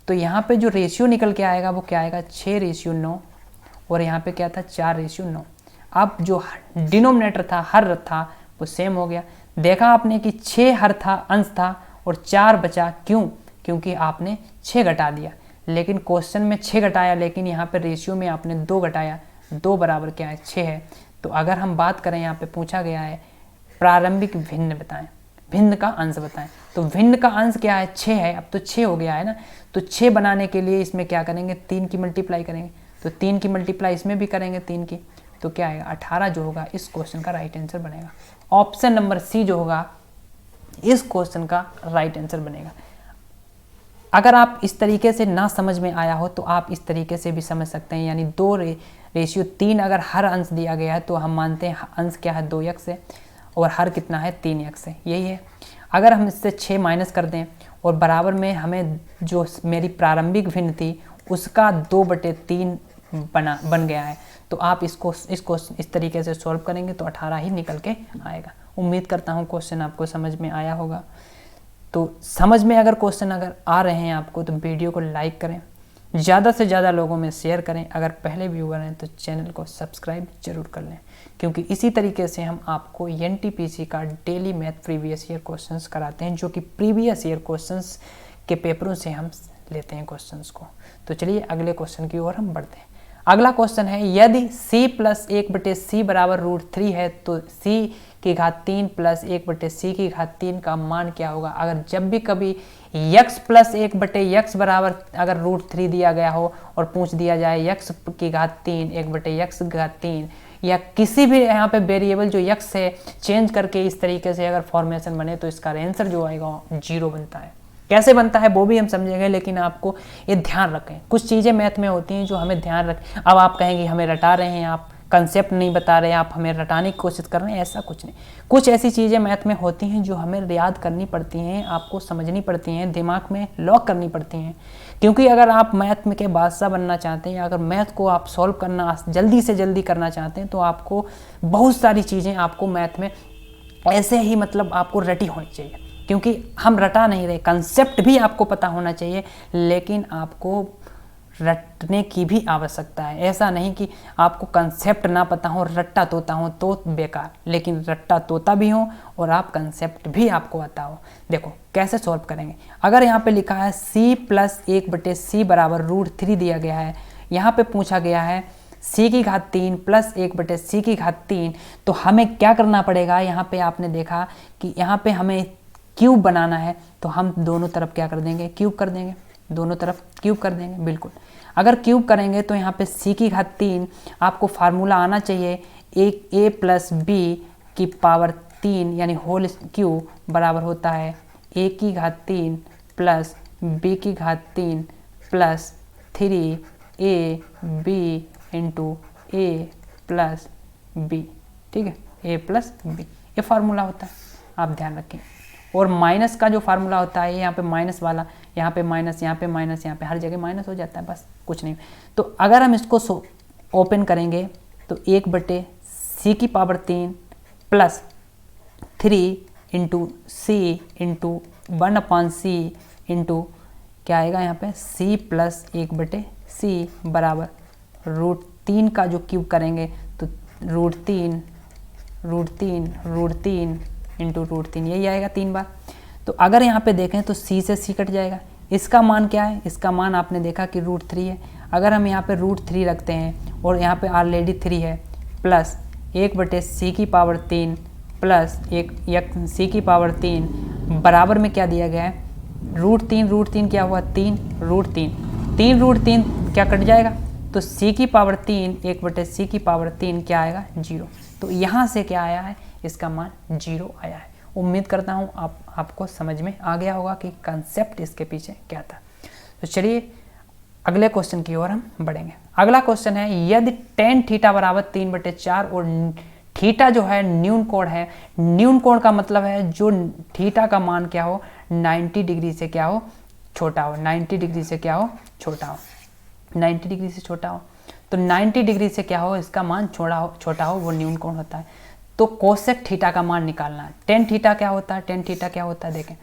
तो यहाँ पे जो रेशियो निकल के आएगा वो क्या आएगा, 6:9, और यहाँ पे क्या था, 4:9। अब जो डिनोमिनेटर था, हर था, वो सेम हो गया। देखा आपने कि 6 हर था, अंश था, और 4 बचा, क्यों, क्योंकि आपने 6 घटा दिया। लेकिन क्वेश्चन में 6 घटाया, लेकिन यहाँ पे रेशियो में आपने 2 घटाया, 2 बराबर क्या है, 6 है। तो अगर हम बात करें, यहाँ पे पूछा गया है प्रारंभिक भिन्न बताएं, भिन्न का अंश बताएं, तो भिन्न का अंश क्या है, 6 है। अब तो 6 हो गया है ना, तो 6 बनाने के लिए इसमें क्या करेंगे, 3 की मल्टीप्लाई करेंगे, तो 3 की मल्टीप्लाई इसमें भी करेंगे 3 की, तो क्या आएगा, 18 जो होगा इस क्वेश्चन का राइट आंसर बनेगा। ऑप्शन नंबर सी जो होगा इस क्वेश्चन का राइट आंसर बनेगा। अगर आप इस तरीके से ना समझ में आया हो तो आप इस तरीके से भी समझ सकते हैं, यानी 2:3 अगर हर अंश दिया गया है तो हम मानते हैं अंश क्या है, 2x है, और हर कितना है, 3x है, यही है। अगर हम इससे 6 माइनस कर दें और बराबर में हमें जो मेरी प्रारंभिक भिन्न थी उसका 2/3 बन गया है, तो आप इसको इस तरीके से सॉल्व करेंगे तो 18 ही निकल के आएगा। उम्मीद करता हूँ क्वेश्चन आपको समझ में आया होगा। तो समझ में अगर क्वेश्चन अगर आ रहे हैं आपको तो वीडियो को लाइक करें, ज़्यादा से ज़्यादा लोगों में शेयर करें। अगर पहले व्यूअर हैं तो चैनल को सब्सक्राइब जरूर कर लें, क्योंकि इसी तरीके से हम आपको एनटीपीसी का daily math previous year questions कराते हैं, जो कि प्रीवियस ईयर क्वेश्चंस के पेपरों से हम लेते हैं क्वेश्चंस को। तो चलिए अगले क्वेश्चन की ओर हम बढ़ते हैं। अगला क्वेश्चन है, यदि c + 1/c बराबर √3 है तो c की घात 3 + 1/c की घात 3 का मान क्या होगा। अगर जब भी कभी x + 1/x बराबर अगर √3 दिया गया हो और पूछ दिया जाए x की घात 3 1/x की घात 3, या किसी भी यहाँ पे वेरिएबल जो x है चेंज करके इस तरीके से अगर फॉर्मेशन बने तो इसका आंसर जो आएगा 0 बनता है। कैसे बनता है वो भी हम समझेंगे, लेकिन आपको ये ध्यान रखें, कुछ चीज़ें मैथ में होती हैं जो हमें ध्यान रखें। अब आप कहेंगे हमें रटा रहे हैं, आप कंसेप्ट नहीं बता रहे, आप हमें रटाने की कोशिश कर रहे हैं, ऐसा कुछ नहीं। कुछ ऐसी चीज़ें मैथ में होती हैं जो हमें याद करनी पड़ती हैं, आपको समझनी पड़ती हैं, दिमाग में लॉक करनी पड़ती हैं। क्योंकि अगर आप मैथ में के बादशाह बनना चाहते हैं, अगर मैथ को आप सॉल्व करना जल्दी से जल्दी करना चाहते हैं, तो आपको बहुत सारी चीज़ें आपको मैथ में ऐसे ही मतलब आपको रटी होनी चाहिए। क्योंकि हम रटा नहीं रहे, कंसेप्ट भी आपको पता होना चाहिए, लेकिन आपको रटने की भी आवश्यकता है। ऐसा नहीं कि आपको कंसेप्ट ना पता हो, रट्टा तोता हो तो बेकार, लेकिन रट्टा तोता भी हो और आप कंसेप्ट भी आपको आता हो। देखो कैसे सॉल्व करेंगे। अगर यहाँ पे लिखा है c + 1/c बराबर √3 दिया गया है, यहाँ पे पूछा गया है c की घात 3 + 1/c की घात 3, तो हमें क्या करना पड़ेगा। यहाँ पे आपने देखा कि यहाँ पे हमें क्यूब बनाना है, तो हम दोनों तरफ क्या कर देंगे, क्यूब कर देंगे, दोनों तरफ क्यूब कर देंगे। बिल्कुल, अगर क्यूब करेंगे तो यहाँ पे c की घात 3 आपको फार्मूला आना चाहिए, a + b की पावर 3 यानी होल क्यूब बराबर होता है a की घात 3 + b की घात 3 + 3ab × a + b, ठीक है, a + b, ये फार्मूला होता है, आप ध्यान रखें। और माइनस का जो फार्मूला होता है, यहाँ पे माइनस वाला, यहाँ पे माइनस, यहाँ पे माइनस, यहाँ पे हर जगह माइनस हो जाता है, बस कुछ नहीं। तो अगर हम इसको ओपन करेंगे तो 1/c की पावर 3 + 3 × c × 1/c × क्या आएगा यहाँ पे c + 1/c बराबर √3 का जो क्यूब करेंगे तो √3 × √3 यही आएगा 3 बार। तो अगर यहाँ पे देखें तो c से c कट जाएगा। इसका मान क्या है, इसका मान आपने देखा कि √3 है। अगर हम यहाँ पे √3 रखते हैं और यहाँ पे ऑलरेडी 3 है, प्लस 1/c की पावर 3 प्लस c की पावर 3 बराबर में क्या दिया गया है, √3 क्या हुआ, 3 √3 क्या कट जाएगा, तो c की पावर 3 1/c की पावर 3 क्या आएगा, 0। तो यहाँ से क्या आया है, इसका मान 0 आया है। उम्मीद करता हूँ आपको समझ में आ गया होगा कि कंसेप्ट इसके पीछे क्या था। तो चलिए अगले क्वेश्चन की ओर हम बढ़ेंगे। अगला क्वेश्चन है, यदि tan थीटा बराबर 3/4 और थीटा जो है न्यून कोण है, न्यून कोण का मतलब है जो थीटा का मान क्या हो, 90 डिग्री से क्या हो, छोटा हो, 90 डिग्री से क्या हो, छोटा हो, 90 डिग्री से छोटा हो। तो 90 डिग्री से क्या हो, इसका मान छोटा हो, वो न्यून कोण होता है। तो कोसेक थीटा का मान निकालना है। टेन थीटा क्या होता है, टेन थीटा क्या होता है देखें,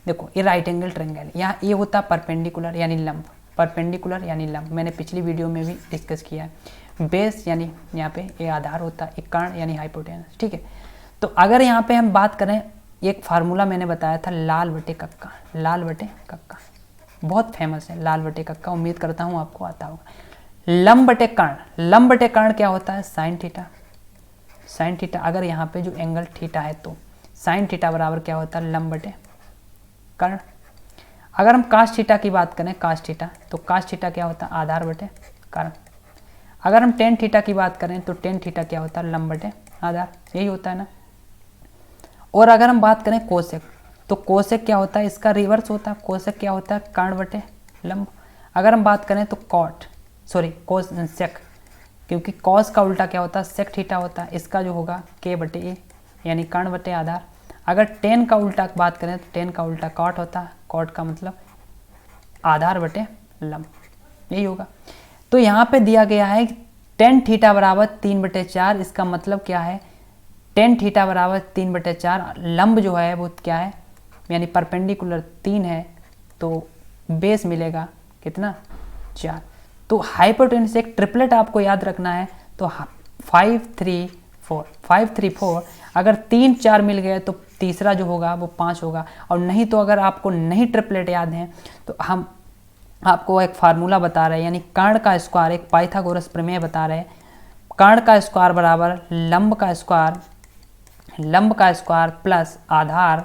देखो ये राइट एंगल ट्रायंगल, यहाँ ये होता है परपेंडिकुलर यानी लंब, परपेंडिकुलर यानी लंब, मैंने पिछली वीडियो में भी डिस्कस किया है। बेस यानी यहाँ पे ये आधार होता है, कर्ण यानी हाइपोटेनस, ठीक है। तो अगर यहाँ पे हम बात करें, एक फार्मूला मैंने बताया था लाल बटे कक्का, लाल बटे कक्का बहुत फेमस है, लाल बटे कक्का, उम्मीद करता हूँ आपको आता होगा। लंब बटे कर्ण, लंब बटे कर्ण क्या होता है, साइन थीटा, साइन थीटा। अगर यहाँ पे जो एंगल थीटा है तो साइन थीटा बराबर क्या होता है, लंब बटे कर्ण। अगर हम कास थीटा की बात करें, कास थीटा, तो कास थीटा क्या होता है, आधार बटे कर्ण। अगर हम टेन थीटा की बात करें तो टेन थीटा क्या होता है, लंब बटे आधार, यही होता है ना। और अगर हम बात करें कोसेक, तो कोसेक क्या होता है, इसका रिवर्स होता है, कोसेक क्या होता है, कर्ण बटे लंब। अगर हम बात करें तो सेक, क्योंकि कॉस का उल्टा क्या होता है, सेक थीटा होता है, इसका जो होगा के बटे ए यानी कर्ण बटे आधार। अगर टेन का उल्टा बात करें तो टेन का उल्टा कॉट होता है, कॉट का मतलब आधार बटे लंब, यही होगा। तो यहाँ पे दिया गया है टेन थीटा बराबर 3/4, इसका मतलब क्या है, टेन थीटा बराबर 3/4, लंब जो है वो क्या है यानी परपेंडिकुलर 3 है, तो बेस मिलेगा कितना, 4। तो हाइपोटेनस एक ट्रिपलेट आपको याद रखना है, तो 5 3 4, 5 3 4, अगर 3 4 मिल गए तो तीसरा जो होगा वो 5 होगा। और नहीं तो अगर आपको नहीं ट्रिपलेट याद है तो हम आपको एक फार्मूला बता रहे हैं, यानी कर्ण का स्क्वायर, एक पाइथागोरस प्रमेय बता रहे हैं, कर्ण का स्क्वायर बराबर लंब का स्क्वायर, लंब का स्क्वायर प्लस आधार,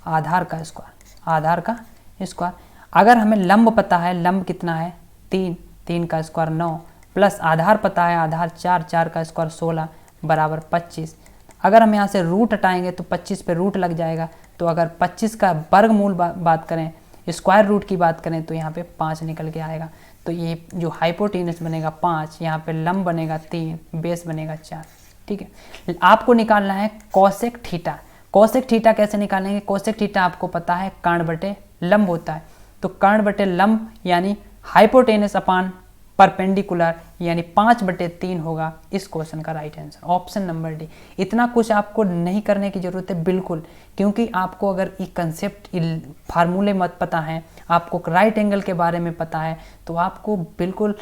आधार का स्क्वायर, आधार का स्क्वायर। अगर हमें लंब पता है, लंब कितना है 3, 3 का स्क्वायर 9, प्लस आधार पता है, आधार 4, 4 का स्क्वायर 16 बराबर 25। अगर हम यहाँ से रूट हटाएंगे तो 25 पे रूट लग जाएगा, तो अगर 25 का वर्गमूल बात करें, स्क्वायर रूट की बात करें तो यहाँ पे 5 निकल के आएगा। तो ये जो हाइपोटेनस बनेगा 5, यहाँ पे लंब बनेगा 3, बेस बनेगा 4, ठीक है। आपको निकालना है कोसेक थीटा। कोसेक थीटा कैसे निकालेंगे, कोसेक थीटा आपको पता है कर्ण बटे लंब होता है, तो कर्ण बटे लंब यानी हाइपोटेनस अपान परपेंडिकुलर यानी 5/3 होगा इस क्वेश्चन का right answer, option number D. इतना कुछ आपको नहीं करने की जरूरत है बिल्कुल, क्योंकि आपको अगर ये कंसेप्ट फार्मूले मत पता है, आपको राइट एंगल के बारे में पता है, तो आपको बिल्कुल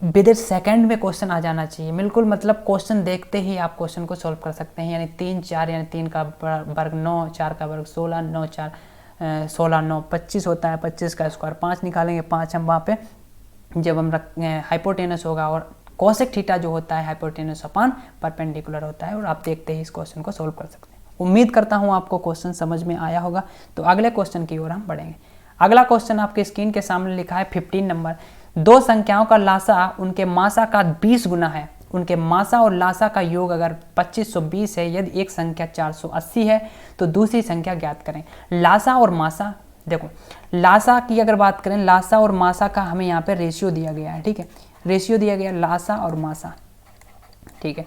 विद सेकंड में क्वेश्चन आ जाना चाहिए, बिल्कुल मतलब क्वेश्चन देखते ही आप क्वेश्चन को सॉल्व कर सकते हैं। यानी 3 4 यानी 3 का वर्ग 9, 4 का वर्ग 16, 9 4 16 9 25 होता है, 25 का स्क्वायर 5 निकालेंगे, 5 हम वहाँ पे जब हम हाइपोटेनस होगा, और कोसेक थीटा जो होता है हाइपोटेनस अपान परपेंडिकुलर होता है, और आप देखते ही इस क्वेश्चन को सॉल्व कर सकते हैं। उम्मीद करता हूँ आपको क्वेश्चन समझ में आया होगा। तो अगले क्वेश्चन की ओर हम बढ़ेंगे। अगला क्वेश्चन आपके स्क्रीन के सामने लिखा है 15 नंबर, दो संख्याओं का लासा उनके मासा का 20 गुना है, उनके मासा और लासा का योग अगर 2520 है, यदि एक संख्या 480 है तो दूसरी संख्या ज्ञात करें। लासा और मासा, देखो लासा की अगर बात करें, लासा और मासा का हमें यहाँ पे रेशियो दिया गया है, ठीक है, रेशियो दिया गया लासा और मासा, ठीक है।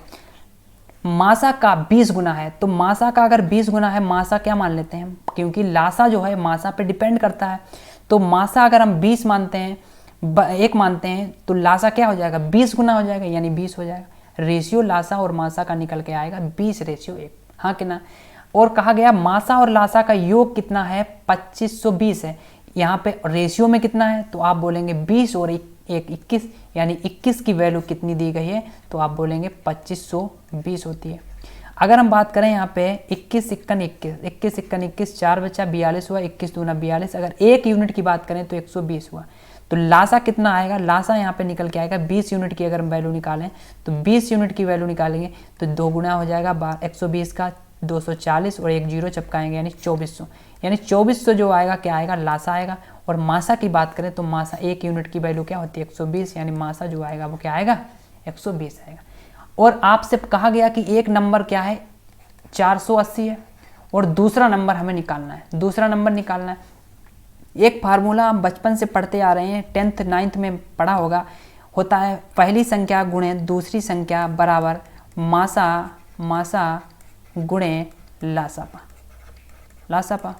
मासा का 20 गुना है, तो मासा का अगर 20 गुना है, मासा क्या मान लेते हैं, क्योंकि लासा जो है मासा पे डिपेंड करता है, तो मासा अगर हम 20 मानते हैं, 1 मानते हैं, तो लासा क्या हो जाएगा 20 गुना हो जाएगा, यानी 20 हो जाएगा। रेशियो लासा और मासा का निकल के आएगा 20:1, हाँ कि ना। और कहा गया मासा और लासा का योग कितना है 2520 है, यहाँ पे रेशियो में कितना है, तो आप बोलेंगे 20 और 21, यानी 21 की वैल्यू कितनी दी गई है, तो आप बोलेंगे 2520 होती है। अगर हम बात करें यहाँ पे 21 51 21, 21 51 21, 4 बचा 42 हुआ, 21 दूना 42, अगर 1 यूनिट की बात करें तो 120 हुआ, तो लासा कितना आएगा, लासा यहाँ पे निकल के आएगा 20 यूनिट की अगर हम वैल्यू निकालें, तो 20 यूनिट की वैल्यू निकालेंगे तो 2 गुना हो जाएगा 120 का, 240 और 1 जीरो चपकाएंगे यानी 2400, यानी 2400 जो आएगा क्या आएगा, लासा आएगा। और मासा की बात करें तो मासा 1 यूनिट की वैल्यू क्या होती है 120, यानी मासा जो आएगा वो क्या आएगा 120 आएगा। और आपसे कहा गया कि एक नंबर क्या है 480 है और दूसरा नंबर हमें निकालना है, दूसरा नंबर निकालना है। एक फार्मूला हम बचपन से पढ़ते आ रहे हैं, 10th 9th में पढ़ा होगा, होता है पहली संख्या गुणे दूसरी संख्या बराबर मासा मासा गुणे लासापा, लासापा।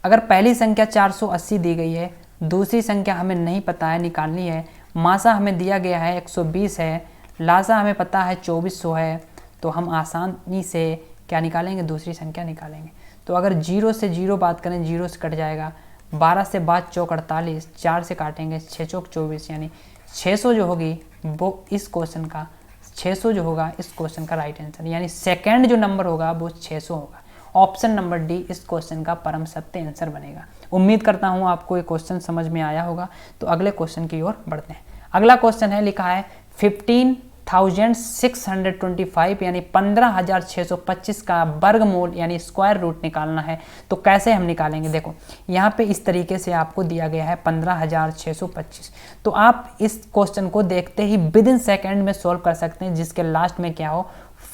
अगर पहली संख्या 480 दी गई है, दूसरी संख्या हमें नहीं पता है, निकालनी है, मासा हमें दिया गया है 120 है, लासा हमें पता है 2400 है, तो हम आसानी से क्या निकालेंगे, दूसरी संख्या निकालेंगे। तो अगर 0 से 0 बात करें, 0 से कट जाएगा, 12 से 5 चौक 48, 4 से काटेंगे 6 चौक 24, यानी 600 जो होगी वो इस क्वेश्चन का 600 जो होगा इस क्वेश्चन का राइट आंसर, यानी सेकंड जो नंबर होगा वो 600 होगा। ऑप्शन नंबर डी इस क्वेश्चन का परम सत्य आंसर बनेगा। उम्मीद करता हूँ आपको ये क्वेश्चन समझ में आया होगा। तो अगले क्वेश्चन की ओर बढ़ते हैं। अगला क्वेश्चन है, लिखा है 15,625 यानी 15,625 का वर्गमूल यानी स्क्वायर रूट निकालना है। तो कैसे हम निकालेंगे, देखो यहाँ पे इस तरीके से आपको दिया गया है 15,625। तो आप इस क्वेश्चन को देखते ही विद इन सेकेंड में सॉल्व कर सकते हैं, जिसके लास्ट में क्या हो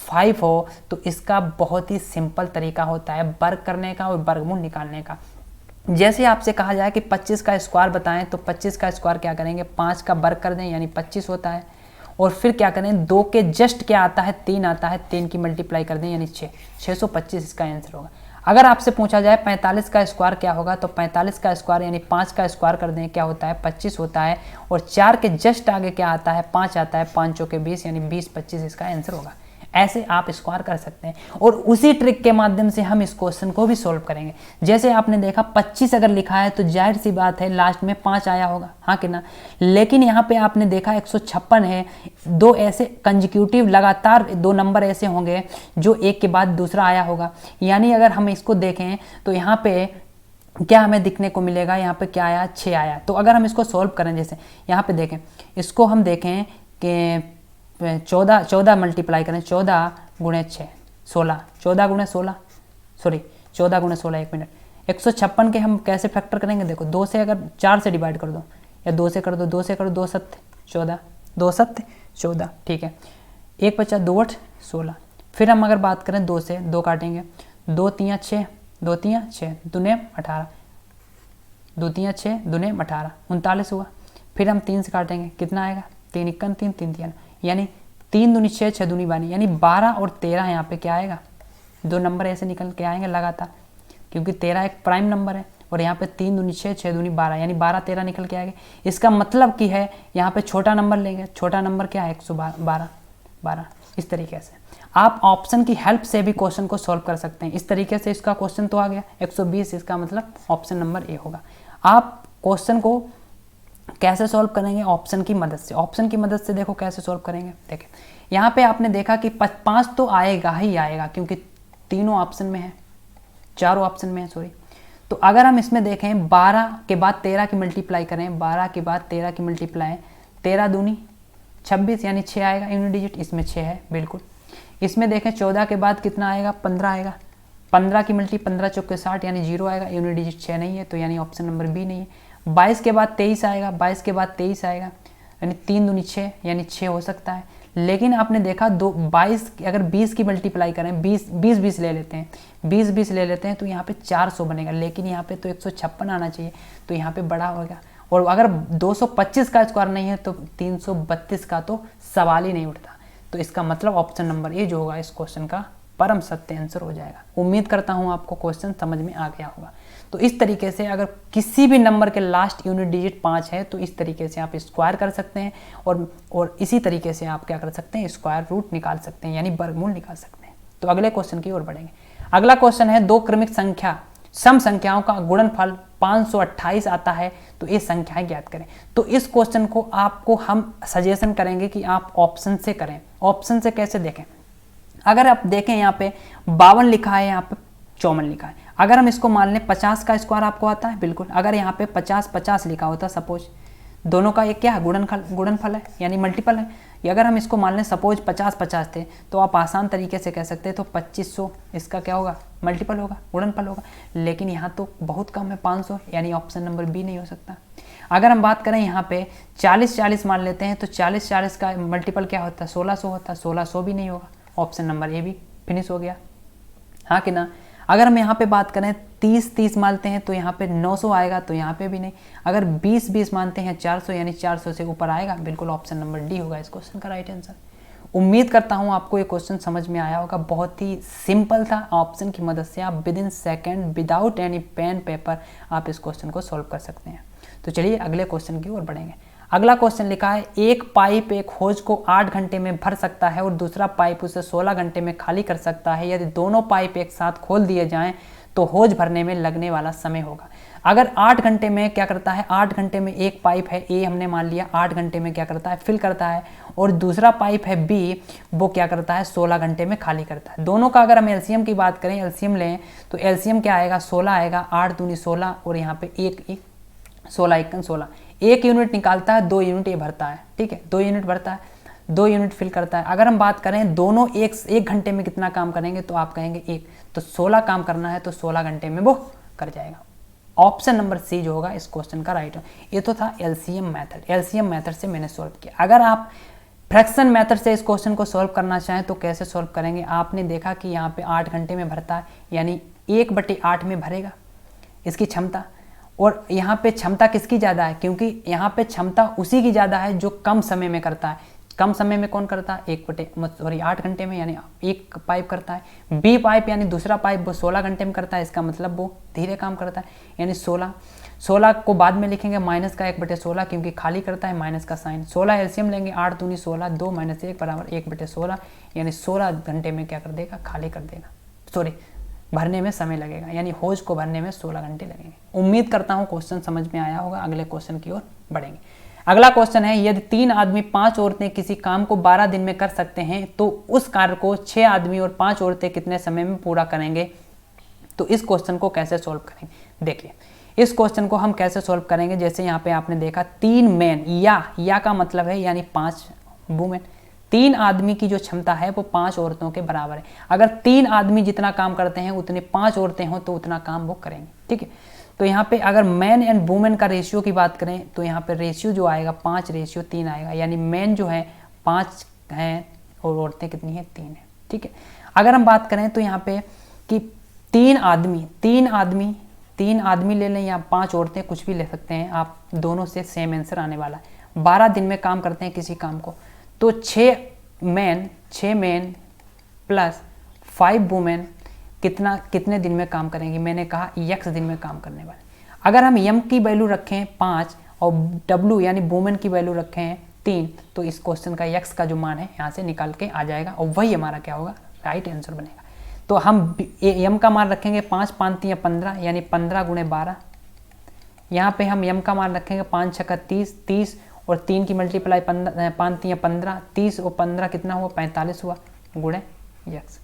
5 हो। तो इसका बहुत ही सिंपल तरीका होता है वर्ग करने का और वर्गमूल निकालने का। जैसे आपसे कहा जाए कि 25 का स्क्वायर बताएं, तो 25 का स्क्वायर क्या करेंगे, 5 का वर्ग कर दें यानी 25 होता है, और फिर क्या करें 2 के जस्ट क्या आता है 3 आता है, 3 की मल्टीप्लाई कर दें यानी 625 इसका आंसर होगा। अगर आपसे पूछा जाए 45 का स्क्वायर क्या होगा, तो 45 का स्क्वायर यानी 5 का स्क्वायर कर दें क्या होता है 25 होता है, और 4 के जस्ट आगे क्या आता है 5 आता है, 5 चौके 20 यानी 20-25 इसका आंसर होगा। ऐसे आप स्क्वायर कर सकते हैं और उसी ट्रिक के माध्यम से हम इस क्वेश्चन को भी सॉल्व करेंगे। जैसे आपने देखा 25 अगर लिखा है तो जाहिर सी बात है लास्ट में 5 आया होगा, हाँ कि ना। लेकिन यहाँ पे आपने देखा 156 है, 2 ऐसे कंजिक्यूटिव लगातार 2 नंबर ऐसे होंगे जो एक के बाद दूसरा आया होगा। यानी अगर हम इसको देखें तो यहाँ पे क्या हमें दिखने को मिलेगा, यहाँ पे क्या आया 6 आया। तो अगर हम इसको सॉल्व करें, जैसे यहाँ पे देखें, इसको हम देखें कि 14 मल्टीप्लाई करें, 14 गुणे 6 16, 14 गुणे 16 सॉरी 14 गुणे 16 एक मिनट, 156 के हम कैसे फैक्टर करेंगे, देखो 2 से अगर 4 से डिवाइड कर दो या 2 से कर दो, 2 से करो 2 7 14, 2 7 14, ठीक है, 1 बचा 2 8 16। फिर हम अगर बात करें 2 से, 2 काटेंगे, 2 3 6, 2 3 6 दूने 18, 2 3 6 दूने 18 39 हुआ। फिर हम 3 से काटेंगे, कितना आएगा 3 1 3 3 3 यानी 3 दूनी 6 6 दूनी 12, यानी 12 और 13 यहाँ पे क्या आएगा, 2 नंबर ऐसे निकल के आएंगे लगातार, क्योंकि 13 एक प्राइम नंबर है और यहाँ पे 3 दूनी 6 6 दूनी 12 यानी 12 13 निकल के आएंगे। इसका मतलब कि है यहाँ पे छोटा नंबर लेंगे, छोटा नंबर क्या है 112। इस तरीके से आप ऑप्शन की हेल्प से भी क्वेश्चन को सॉल्व कर सकते हैं। इस तरीके से इसका क्वेश्चन तो आ गया 120, इसका मतलब ऑप्शन नंबर ए होगा। आप क्वेश्चन को कैसे सॉल्व करेंगे, ऑप्शन की मदद से। ऑप्शन की मदद से देखो कैसे सॉल्व करेंगे, देखें यहाँ पे आपने देखा कि 5 तो आएगा ही आएगा, क्योंकि तीनों ऑप्शन में है, चारों ऑप्शन में है सॉरी। तो अगर हम इसमें देखें 12 के बाद 13 की मल्टीप्लाई करें, 12 के बाद 13 की मल्टीप्लाई, 13 दूनी 26 यानी 6 आएगा यूनिट डिजिट, इसमें 6 है बिल्कुल। इसमें देखें 14 के बाद कितना आएगा 15 आएगा, 15 की मल्टी 15 चौके 60 यानी 0 आएगा, यूनिट डिजिट 6 नहीं है, तो यानी ऑप्शन नंबर बी नहीं है। 22 के बाद 23 आएगा, 22 के बाद 23 आएगा, यानी 3 दूनी 6 यानी 6 हो सकता है। लेकिन आपने देखा 22 अगर 20 की मल्टीप्लाई करें, 20 ले लेते हैं, 20 ले लेते हैं तो यहाँ पे 400 बनेगा, लेकिन यहाँ पे तो 156 आना चाहिए, तो यहाँ पे बड़ा होगा। और अगर 225 का स्क्वायर नहीं है तो 332 का तो सवाल ही नहीं उठता। तो इसका मतलब ऑप्शन नंबर ए जो होगा इस क्वेश्चन का परम सत्य आंसर हो जाएगा। उम्मीद करता हूँ आपको क्वेश्चन समझ में आ गया होगा। तो इस तरीके से अगर किसी भी नंबर के लास्ट यूनिट डिजिट 5 है तो इस तरीके से आप स्क्वायर कर सकते हैं, और इसी तरीके से आप क्या कर सकते हैं, स्क्वायर रूट निकाल सकते हैं, यानी वर्गमूल निकाल सकते हैं। तो अगले क्वेश्चन की ओर बढ़ेंगे। अगला क्वेश्चन है 2 क्रमिक संख्या सम संख्याओं का गुणनफल 528 आता है, तो ये संख्याएं ज्ञात करें। तो इस क्वेश्चन को आपको हम सजेशन करेंगे कि आप ऑप्शन से करें। ऑप्शन से कैसे देखें, अगर आप देखें यहाँ पे 52 लिखा है, यहाँ पे 54 लिखा है। अगर हम इसको मान लें 50 का स्क्वायर आपको आता है बिल्कुल, अगर यहाँ पे 50 लिखा होता सपोज, दोनों का एक क्या है गुणनफल है यानी मल्टीपल है। अगर हम इसको मान लें सपोज 50 थे, तो आप आसान तरीके से कह सकते हैं तो 2500 इसका क्या होगा मल्टीपल होगा, गुणनफल होगा। लेकिन यहाँ तो बहुत कम है 500, यानी ऑप्शन नंबर बी नहीं हो सकता। अगर हम बात करें यहाँ पे 40 मान लेते हैं, तो 40 का मल्टीपल क्या होता है 1600 होता है, 1600 भी नहीं होगा, ऑप्शन नंबर ए भी फिनिश हो गया, हाँ कि ना। अगर हम यहाँ पे बात करें 30 मानते हैं तो यहाँ पे 900 आएगा, तो यहाँ पे भी नहीं। अगर 20 मानते हैं 400 यानी 400 से ऊपर आएगा, बिल्कुल ऑप्शन नंबर डी होगा इस क्वेश्चन का राइट आंसर। उम्मीद करता हूँ आपको ये क्वेश्चन समझ में आया होगा। बहुत ही सिंपल था, ऑप्शन की मदद से आप with in second without any pen paper आप इस क्वेश्चन को सॉल्व कर सकते हैं। तो चलिए अगले क्वेश्चन की ओर बढ़ेंगे। अगला क्वेश्चन लिखा है एक पाइप एक होज को 8 घंटे में भर सकता है और दूसरा पाइप उसे 16 घंटे में खाली कर सकता है। यदि दोनों पाइप एक साथ खोल दिए जाएं तो होज भरने में लगने वाला समय होगा। अगर 8 घंटे में क्या करता है, 8 घंटे में एक पाइप है ए, हमने मान लिया 8 घंटे में क्या करता है, फिल करता है, और दूसरा पाइप है बी, वो क्या करता है 16 घंटे में खाली करता है। दोनों का अगर हम एलसीएम की बात करें, एलसीएम लें तो एलसीएम क्या आएगा, 16 आएगा, 8 दूनी 16 और यहाँ पे 16 1 16, 1 यूनिट निकालता है, 2 यूनिट ये भरता है। ठीक है, 2 यूनिट भरता है, 2 यूनिट फिल करता है। अगर हम बात करें दोनों एक घंटे में कितना काम करेंगे तो आप कहेंगे 1, तो 16 काम करना है तो 16 घंटे में वो कर जाएगा। ऑप्शन नंबर सी जो होगा इस क्वेश्चन का राइट हो। ये तो था एलसीएम मेथड, एलसीएम मेथड से मैंने सॉल्व किया। अगर आप फ्रैक्शन मेथड से इस क्वेश्चन को सॉल्व करना चाहें तो कैसे सॉल्व करेंगे, आपने देखा कि यहाँ पे 8 घंटे में भरता है, यानी 1/8 में भरेगा इसकी क्षमता, और यहाँ पे क्षमता किसकी ज़्यादा है, क्योंकि यहाँ पे क्षमता उसी की ज़्यादा है जो कम समय में करता है। कम समय में कौन करता है, 8 घंटे में, यानी एक पाइप करता है। बी पाइप यानी दूसरा पाइप वो 16 घंटे में करता है, इसका मतलब वो धीरे काम करता है, यानी 16 को बाद में लिखेंगे माइनस का 1/16 क्योंकि खाली करता है, माइनस का साइन। 16 एलसीएम लेंगे, 8 दूनी 16, 2 - 1 बराबर 1/16, यानी 16 घंटे में क्या कर देगा, खाली कर देगा, सॉरी भरने में समय लगेगा, यानी होज को भरने में 16 घंटे लगेंगे। उम्मीद करता हूँ क्वेश्चन समझ में आया होगा। अगले क्वेश्चन की ओर बढ़ेंगे। अगला क्वेश्चन है, यदि 3 आदमी 5 औरतें किसी काम को 12 दिन में कर सकते हैं तो उस कार्य को 6 आदमी और 5 औरतें कितने समय में पूरा करेंगे। तो इस क्वेश्चन को कैसे सॉल्व करेंगे, देखिए इस क्वेश्चन को हम कैसे सॉल्व करेंगे। जैसे यहाँ पे आपने देखा 3 मैन, या का मतलब है यानी 5 वुमेन, 3 आदमी की जो क्षमता है वो 5 औरतों के बराबर है। अगर 3 आदमी जितना काम करते हैं उतने 5 औरतें हों तो उतना काम वो करेंगे। ठीक है, तो यहाँ पे अगर मैन एंड वुमेन का रेशियो की बात करें तो यहाँ पे रेशियो जो आएगा 5:3 आएगा, यानी मैन जो है 5 हैं और औरतें कितनी हैं, 3 है। ठीक है, अगर हम बात करें तो यहाँ पे कि 3 आदमी ले लें या 5 औरतें, कुछ भी ले सकते हैं आप, दोनों से सेम आंसर आने वाला है। 12 दिन में काम करते हैं किसी काम को, तो 6 मैन प्लस 5 वुमेन कितने दिन में काम करेंगे, मैंने कहा x दिन में काम करने वाले। अगर हम m की वैल्यू रखें 5 और w यानी वुमेन की वैल्यू रखें 3, तो इस क्वेश्चन का x का जो मान है यहाँ से निकाल के आ जाएगा और वही हमारा क्या होगा, राइट आंसर बनेगा। तो हम m का मान रखेंगे 5 5 3 15, यानी 15 × 12। यहाँ पे हम m का मान रखेंगे 5 6 30 और 3 की मल्टीप्लाई 5 3 15, 30 और 15 कितना हुआ, 45 हुआ, गुणे x।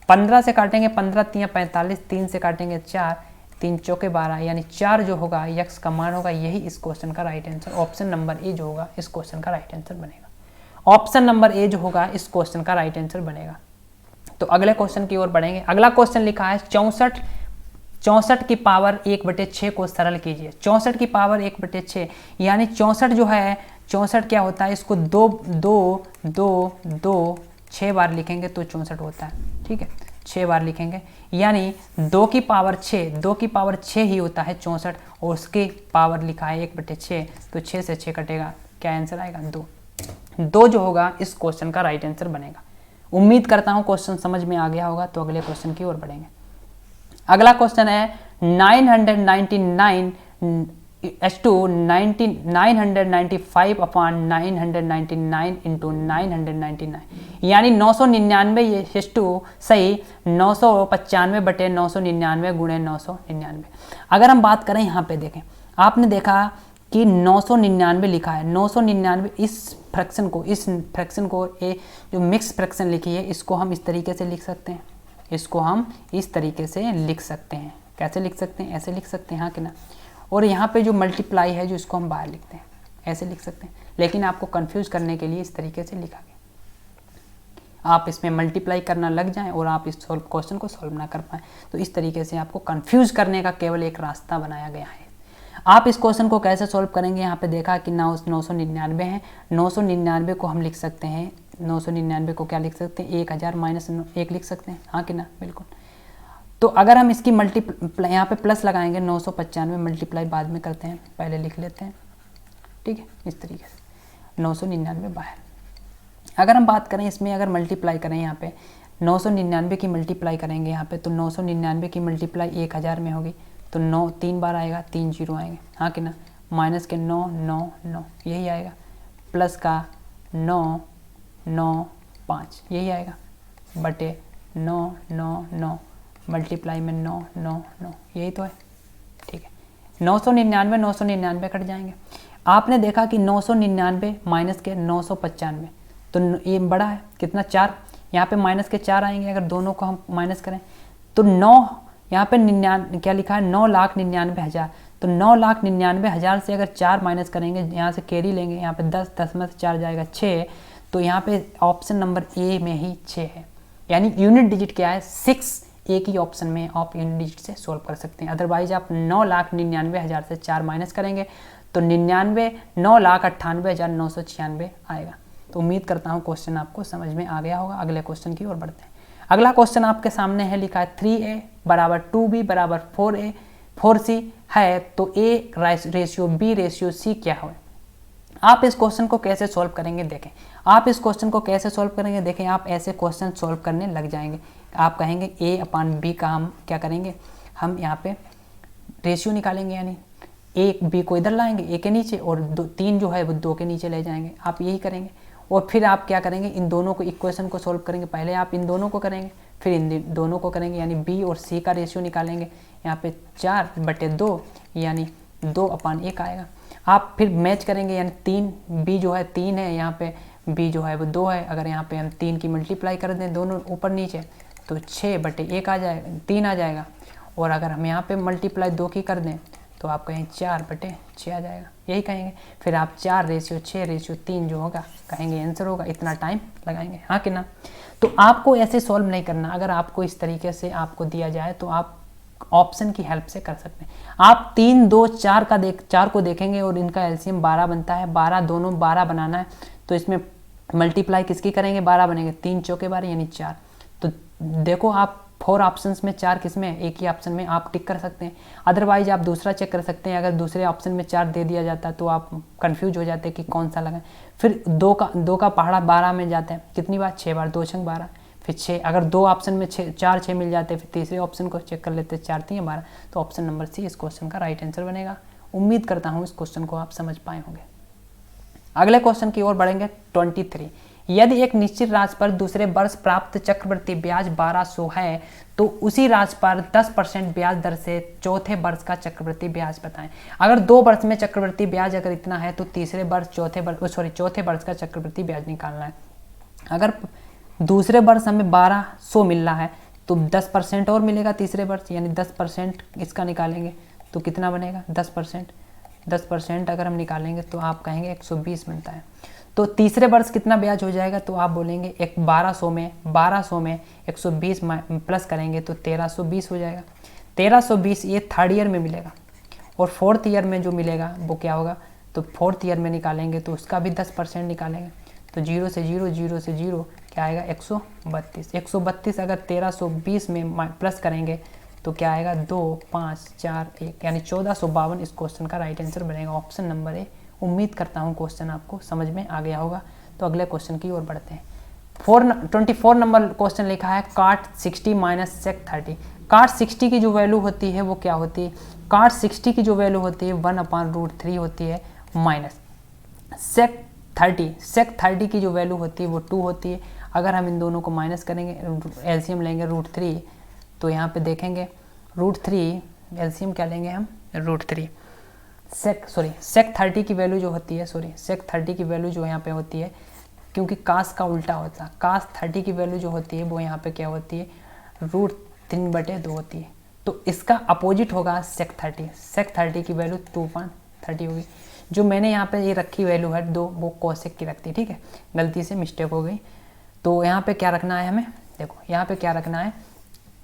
15 से काटेंगे 15 3 45, 3 से काटेंगे 4, 3 चौके 12, यानी 4 जो होगा x का मान होगा, यही इस क्वेश्चन का right answer, option number A जो होगा इस क्वेश्चन का राइट आंसर बनेगा। ऑप्शन नंबर ए जो होगा इस क्वेश्चन का राइट आंसर बनेगा। तो अगले क्वेश्चन की ओर बढ़ेंगे। अगला क्वेश्चन लिखा है 64 की पावर 1/6 को सरल कीजिए। 64 की पावर 1/6 यानी 64 जो है, 64 क्या होता है, इसको 2 6 बार लिखेंगे तो 64 होता है। ठीक है, 6 बार लिखेंगे, यानी 2 की पावर 6 ही होता है 64, और उसके पावर लिखा है 1/6, तो 6 से 6 कटेगा, क्या आंसर आएगा, 2 जो होगा इस क्वेश्चन का राइट आंसर बनेगा। उम्मीद करता हूँ क्वेश्चन समझ में आ गया होगा। तो अगले क्वेश्चन की ओर बढ़ेंगे। अगला क्वेश्चन है 999 995 अपॉन 999 इंटू 999, यानी 999 सही 995/999 गुणे 999। अगर हम बात करें यहाँ पे देखें, आपने देखा कि 999 लिखा है, 999 इस फ्रैक्शन को ये जो मिक्स फ्रैक्शन लिखी है इसको हम इस तरीके से लिख सकते हैं, इसको हम इस तरीके से लिख सकते हैं। कैसे लिख सकते हैं, ऐसे लिख सकते हैं, हाँ कि ना। और यहाँ पे जो मल्टीप्लाई है जो इसको हम बाहर लिखते हैं, ऐसे लिख सकते हैं, लेकिन आपको कंफ्यूज करने के लिए इस तरीके से लिखा गया। आप इसमें मल्टीप्लाई करना लग जाएं और आप इस क्वेश्चन को सॉल्व ना कर पाएँ, तो इस तरीके से आपको कंफ्यूज करने का केवल एक रास्ता बनाया गया है। आप इस क्वेश्चन को कैसे सॉल्व करेंगे, यहाँ पे देखा कि 999 है, 999 को हम लिख सकते हैं, 999 को क्या लिख सकते हैं, 1000 माइनस 1 लिख सकते हैं, हाँ कि ना, बिल्कुल। तो अगर हम इसकी मल्टीप्लाई यहाँ पे प्लस लगाएंगे, 995 मल्टीप्लाई बाद में करते हैं, पहले लिख लेते हैं। ठीक है, इस तरीके से 999 बाहर। अगर हम बात करें इसमें, अगर मल्टीप्लाई करें यहाँ पे 999 की मल्टीप्लाई करेंगे यहाँ पे, तो 999 की मल्टीप्लाई 1000 में होगी, तो 9 3 बार आएगा, 3 0 आएंगे, हाँ कि ना, माइनस के 9 9 9 यही आएगा, प्लस का 9 9 5 यही आएगा, बटे 9 9 9 मल्टीप्लाई में 9 9 9 यही तो है। ठीक है, 999 999 कट जाएंगे। आपने देखा कि 999 माइनस के 995, तो ये बड़ा है कितना, 4, यहाँ पे माइनस के 4 आएंगे। अगर दोनों को हम माइनस करें तो 9, यहाँ पे 99 क्या लिखा है, 9,99,000, तो 9,99,000 से अगर 4 माइनस करेंगे, यहाँ से कैरी लेंगे, यहाँ पे 10 10 में से 4 जाएगा 6, तो यहाँ पे ऑप्शन नंबर ए में ही 6 है। यानी यूनिट डिजिट क्या है, 6 एक ही ऑप्शन में आप यूनिट डिजिट से सोल्व कर सकते हैं। अदरवाइज आप 9,99,000 से 4 माइनस करेंगे तो 9,98,996 आएगा। तो उम्मीद करता हूँ क्वेश्चन आपको समझ में आ गया होगा। अगले क्वेश्चन की ओर बढ़ते हैं। अगला क्वेश्चन आपके सामने है, लिखा है 3a बराबर 2b बराबर 4a 4c है, तो a ratio b ratio c क्या है। आप इस क्वेश्चन को कैसे सॉल्व करेंगे देखें। आप इस क्वेश्चन को कैसे सॉल्व करेंगे देखें। आप ऐसे क्वेश्चन सॉल्व करने लग जाएंगे। आप कहेंगे a/b का हम क्या करेंगे, हम यहाँ पे रेशियो निकालेंगे, यानी a b को इधर लाएंगे a के नीचे, और 3 जो है वो 2 के नीचे ले जाएंगे। आप यही करेंगे, और फिर आप क्या करेंगे, इन दोनों को इक्वेशन को सॉल्व करेंगे। पहले आप इन दोनों को करेंगे, फिर इन दोनों को करेंगे, यानी b और c का रेशियो निकालेंगे। यहाँ पे 4/2 यानी 2/1 आएगा। आप फिर मैच करेंगे, यानी 3 b जो है 3 है, यहाँ पे b जो है वो 2 है। अगर यहाँ पे हम 3 की मल्टीप्लाई कर दें दोनों ऊपर नीचे, तो 6/1 आ जाएगा, 3 आ जाएगा। और अगर हम यहाँ पे मल्टीप्लाई 2 की कर दें तो आप कहेंगे 4/6 आ जाएगा, यही कहेंगे। फिर आप 4/6/3 जो होगा कहेंगे आंसर होगा। इतना टाइम लगाएंगे, हाँ कि ना। तो आपको ऐसे सॉल्व नहीं करना। अगर आपको इस तरीके से आपको दिया जाए तो आप ऑप्शन की हेल्प से कर सकते हैं। आप 3 2 4 का 4 को देखेंगे और इनका एलसीएम 12 बनता है। 12 दोनों 12 बनाना है, तो इसमें मल्टीप्लाई किसकी करेंगे, 12 बनेंगे, 3 चौके 12 यानी 4। तो देखो आप 4 ऑप्शंस में 4 किस में, एक ही ऑप्शन में आप टिक कर सकते हैं। अदरवाइज आप दूसरा चेक कर सकते हैं। अगर दूसरे ऑप्शन में 4 दे दिया जाता है तो आप कंफ्यूज हो जाते हैं कि कौन सा लगाएं। फिर 2 का पहाड़ा 12 में जाते हैं, कितनी बार, 6 बार, 2 छंग 12, फिर 6। अगर 2 ऑप्शन में 4 6 मिल जाते हैं, फिर तीसरे ऑप्शन को चेक कर लेते हैं, 4 3 12। तो ऑप्शन नंबर सी इस क्वेश्चन का राइट आंसर बनेगा। उम्मीद करता हूँ इस क्वेश्चन को आप समझ पाए होंगे। अगले क्वेश्चन की ओर बढ़ेंगे। 23, यदि एक निश्चित राशि पर दूसरे वर्ष प्राप्त चक्रवृद्धि ब्याज 1200 है, तो उसी राशि पर 10% ब्याज दर से चौथे वर्ष का चक्रवृद्धि ब्याज बताएं। अगर 2 वर्ष में चक्रवृद्धि ब्याज अगर इतना है, तो तीसरे वर्ष चौथे वर्ष का चक्रवृद्धि ब्याज निकालना है। अगर दूसरे वर्ष हमें 1200 मिल रहा है, तो 10% और मिलेगा तीसरे वर्ष, यानी 10% इसका निकालेंगे तो कितना बनेगा, 10% अगर हम निकालेंगे तो आप कहेंगे 120 बनता है। तो तीसरे वर्ष कितना ब्याज हो जाएगा, तो आप बोलेंगे 1200 में 120 प्लस करेंगे तो 1320 हो जाएगा। 1320 ये थर्ड ईयर में मिलेगा, और फोर्थ ईयर में जो मिलेगा वो क्या होगा, तो फोर्थ ईयर में निकालेंगे तो उसका भी 10% निकालेंगे। तो 0 से 0 क्या आएगा, 132। अगर 1320 में प्लस करेंगे तो क्या आएगा, 2 5 4 1 यानी 1452 इस क्वेश्चन का राइट आंसर बनेगा। Option number A. उम्मीद करता हूँ क्वेश्चन आपको समझ में आ गया होगा। तो अगले क्वेश्चन की ओर बढ़ते हैं। 24 नंबर क्वेश्चन लिखा है, काट 60 माइनस सेक 30। काट 60 की जो वैल्यू होती है वो क्या होती है, काट 60 की जो वैल्यू होती है 1/√3 होती है, माइनस सेक 30 की जो वैल्यू होती है वो 2 होती है। अगर हम इन दोनों को माइनस करेंगे, एलसीएम लेंगे √3, तो यहाँ पे देखेंगे √3 एलसीएम क्या लेंगे हम, √3। सेक 30 की वैल्यू जो होती है, सेक 30 की वैल्यू जो यहाँ पे होती है, क्योंकि कास का उल्टा होता है, कास 30 की वैल्यू जो होती है वो यहाँ पे क्या होती है, √3/2 होती है। तो इसका अपोजिट होगा सेक 30। सेक 30 की वैल्यू 2.30 होगी। जो मैंने यहाँ पे ये रखी वैल्यू है 2, वो कोसेक की रखती है, ठीक है, गलती से मिस्टेक हो गई। तो यहाँ पे क्या रखना है हमें, देखो यहाँ पे क्या रखना है,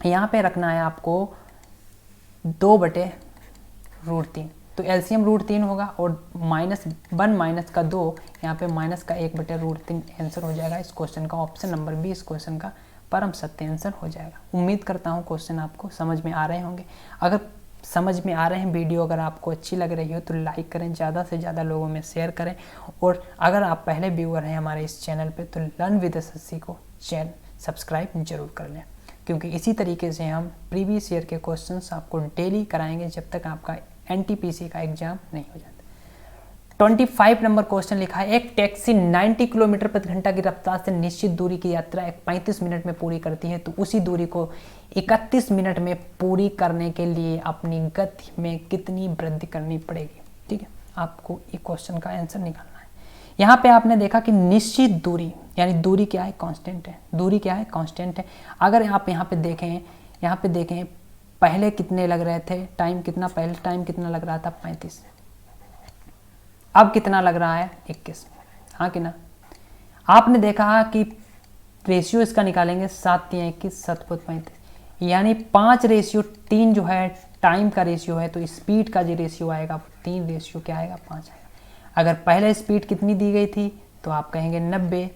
यहाँ पे रखना है आपको 2/√3। तो एलसीएम √3 होगा, और -1 माइनस का 2, यहाँ पे माइनस का 1/√3 आंसर हो जाएगा इस क्वेश्चन का। ऑप्शन नंबर बी इस क्वेश्चन का परम सत्य आंसर हो जाएगा। उम्मीद करता हूँ क्वेश्चन आपको समझ में आ रहे होंगे। अगर समझ में आ रहे हैं वीडियो, अगर आपको अच्छी लग रही हो तो लाइक करें, ज़्यादा से ज़्यादा लोगों में शेयर करें, और अगर आप पहले व्यूअर हैं हमारे इस चैनल पे तो लर्न विद एसएससी को चैनल सब्सक्राइब जरूर कर लें, क्योंकि इसी तरीके से हम प्रीवियस ईयर के क्वेश्चंस आपको डेली कराएंगे जब तक आपका एनटीपीसी का एग्ज़ाम नहीं हो जाता। 25 नंबर क्वेश्चन लिखा है, एक टैक्सी 90 किलोमीटर प्रति घंटा की रफ्तार से निश्चित दूरी की यात्रा 35 मिनट में पूरी करती है, तो उसी दूरी को 31 मिनट में पूरी करने के लिए अपनी गति में कितनी वृद्धि करनी पड़ेगी। ठीक है, आपको ये क्वेश्चन का आंसर निकालना है। यहाँ पे आपने देखा कि निश्चित दूरी, यानी दूरी क्या है, कांस्टेंट है। दूरी क्या है, कांस्टेंट है। अगर आप यहाँ पे देखें पहले कितने लग रहे थे टाइम, कितना पहले टाइम कितना लग रहा था 35, अब कितना लग रहा है 21, हाँ कि ना। आपने देखा कि रेशियो इसका निकालेंगे 7 3 21 7 5 35, यानी 5:3 जो है टाइम का रेशियो है, तो स्पीड का जो रेशियो आएगा 3 रेशियो क्या आएगा 5 आएगा। अगर पहले स्पीड कितनी दी गई थी तो आप कहेंगे 90,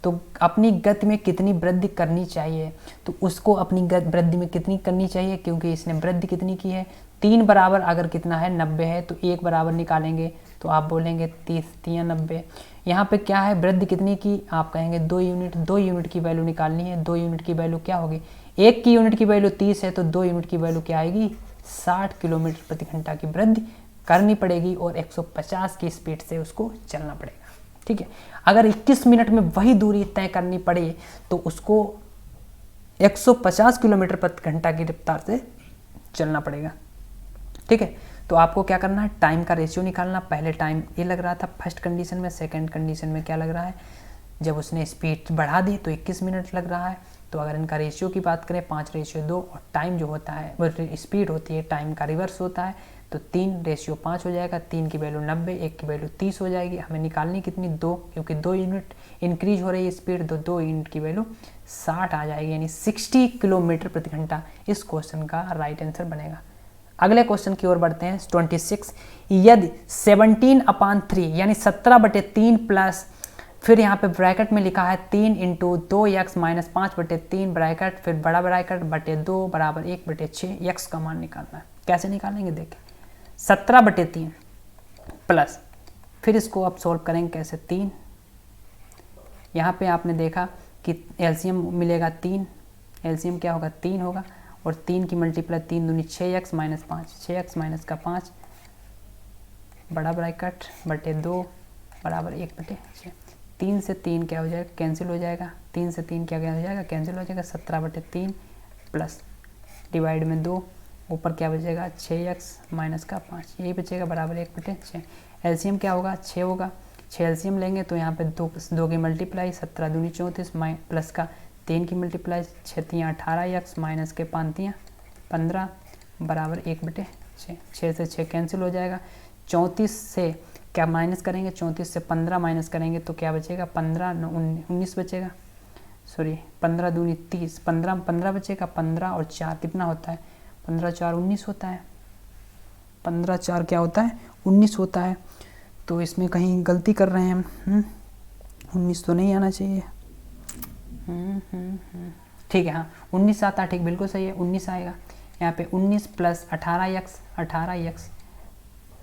तो अपनी गति में कितनी वृद्धि करनी चाहिए, तो उसको अपनी वृद्धि में कितनी करनी चाहिए, क्योंकि इसने वृद्धि कितनी की है 3 बराबर, अगर कितना है 90 है तो 1 बराबर निकालेंगे तो आप बोलेंगे 30 3 90। यहाँ पे क्या है वृद्धि कितनी की, आप कहेंगे 2 यूनिट। 2 यूनिट की वैल्यू निकालनी है। 2 यूनिट की वैल्यू क्या होगी, 1 की यूनिट की वैल्यू 30 है तो 2 यूनिट की वैल्यू क्या आएगी 60 किलोमीटर प्रति घंटा की वृद्धि करनी पड़ेगी और 150 की स्पीड से उसको चलना पड़ेगा। ठीक है, अगर 21 मिनट में वही दूरी तय करनी पड़े तो उसको 150 किलोमीटर प्रति घंटा की रफ्तार से चलना पड़ेगा। ठीक है, तो आपको क्या करना है, टाइम का रेशियो निकालना। पहले टाइम ये लग रहा था फर्स्ट कंडीशन में, सेकंड कंडीशन में क्या लग रहा है, जब उसने स्पीड बढ़ा दी तो 21 मिनट लग रहा है। तो अगर इनका रेशियो की बात करें 5:2 और टाइम जो होता है वो स्पीड होती है, टाइम का रिवर्स होता है, तो 3:5 हो जाएगा। 3 की वैल्यू 90, 1 की वैल्यू 30 हो जाएगी। हमें निकालनी कितनी 2, क्योंकि 2 यूनिट इंक्रीज हो रही है स्पीड, तो 2 यूनिट की वैल्यू 60 आ जाएगी, यानी 60 किलोमीटर प्रति घंटा इस क्वेश्चन का राइट आंसर बनेगा। अगले क्वेश्चन की ओर बढ़ते हैं 26। यदि 17/3 यानी 17/3 प्लस, फिर यहाँ पे ब्रैकेट में लिखा है 3 × 2x - 5/3 ब्रैकेट, फिर बड़ा ब्रैकेट /2 बराबर 1/6 x का मान निकालना है। कैसे निकालेंगे देखिए, 17/3 प्लस, फिर इसको आप सोल्व करेंगे कैसे, 3, यहाँ पे आपने देखा कि एलसीएम मिलेगा 3, एलसीएम क्या होगा 3 होगा, और 3 की मल्टीप्लाई 3 दूनी 6x - 5, 6x - 5 बड़ा ब्रैकेट /2 बराबर 1/6। 3 से 3 क्या हो जाएगा, कैंसिल हो जाएगा। 3 से 3 क्या हो जाएगा, कैंसिल हो जाएगा। 17/3 प्लस डिवाइड में 2, ऊपर क्या बचेगा 6x - 5, यही बचेगा बराबर 1/6। एलसीएम क्या होगा 6 होगा, 6 एलसीएम लेंगे तो यहाँ पे 2 की मल्टीप्लाई 17 दूनी 34 प्लस का 3 की मल्टीप्लाई 6 3 18x माइनस के 5 3 15 बराबर 1/6। 6 से 6 कैंसिल हो जाएगा। 34 से क्या माइनस करेंगे, 34 से 15 माइनस करेंगे तो क्या बचेगा 15 19 बचेगा, सॉरी 15 दूनी 30, 15 बचेगा। 15 और 4 कितना होता है, 15 4 19 होता है। 15 4 क्या होता है 19 होता है। तो इसमें कहीं गलती कर रहे हैं हम, 19 तो नहीं आना चाहिए। ठीक है, हाँ 19 आता है, ठीक बिल्कुल सही है 19 आएगा। यहाँ पे 19 प्लस 18x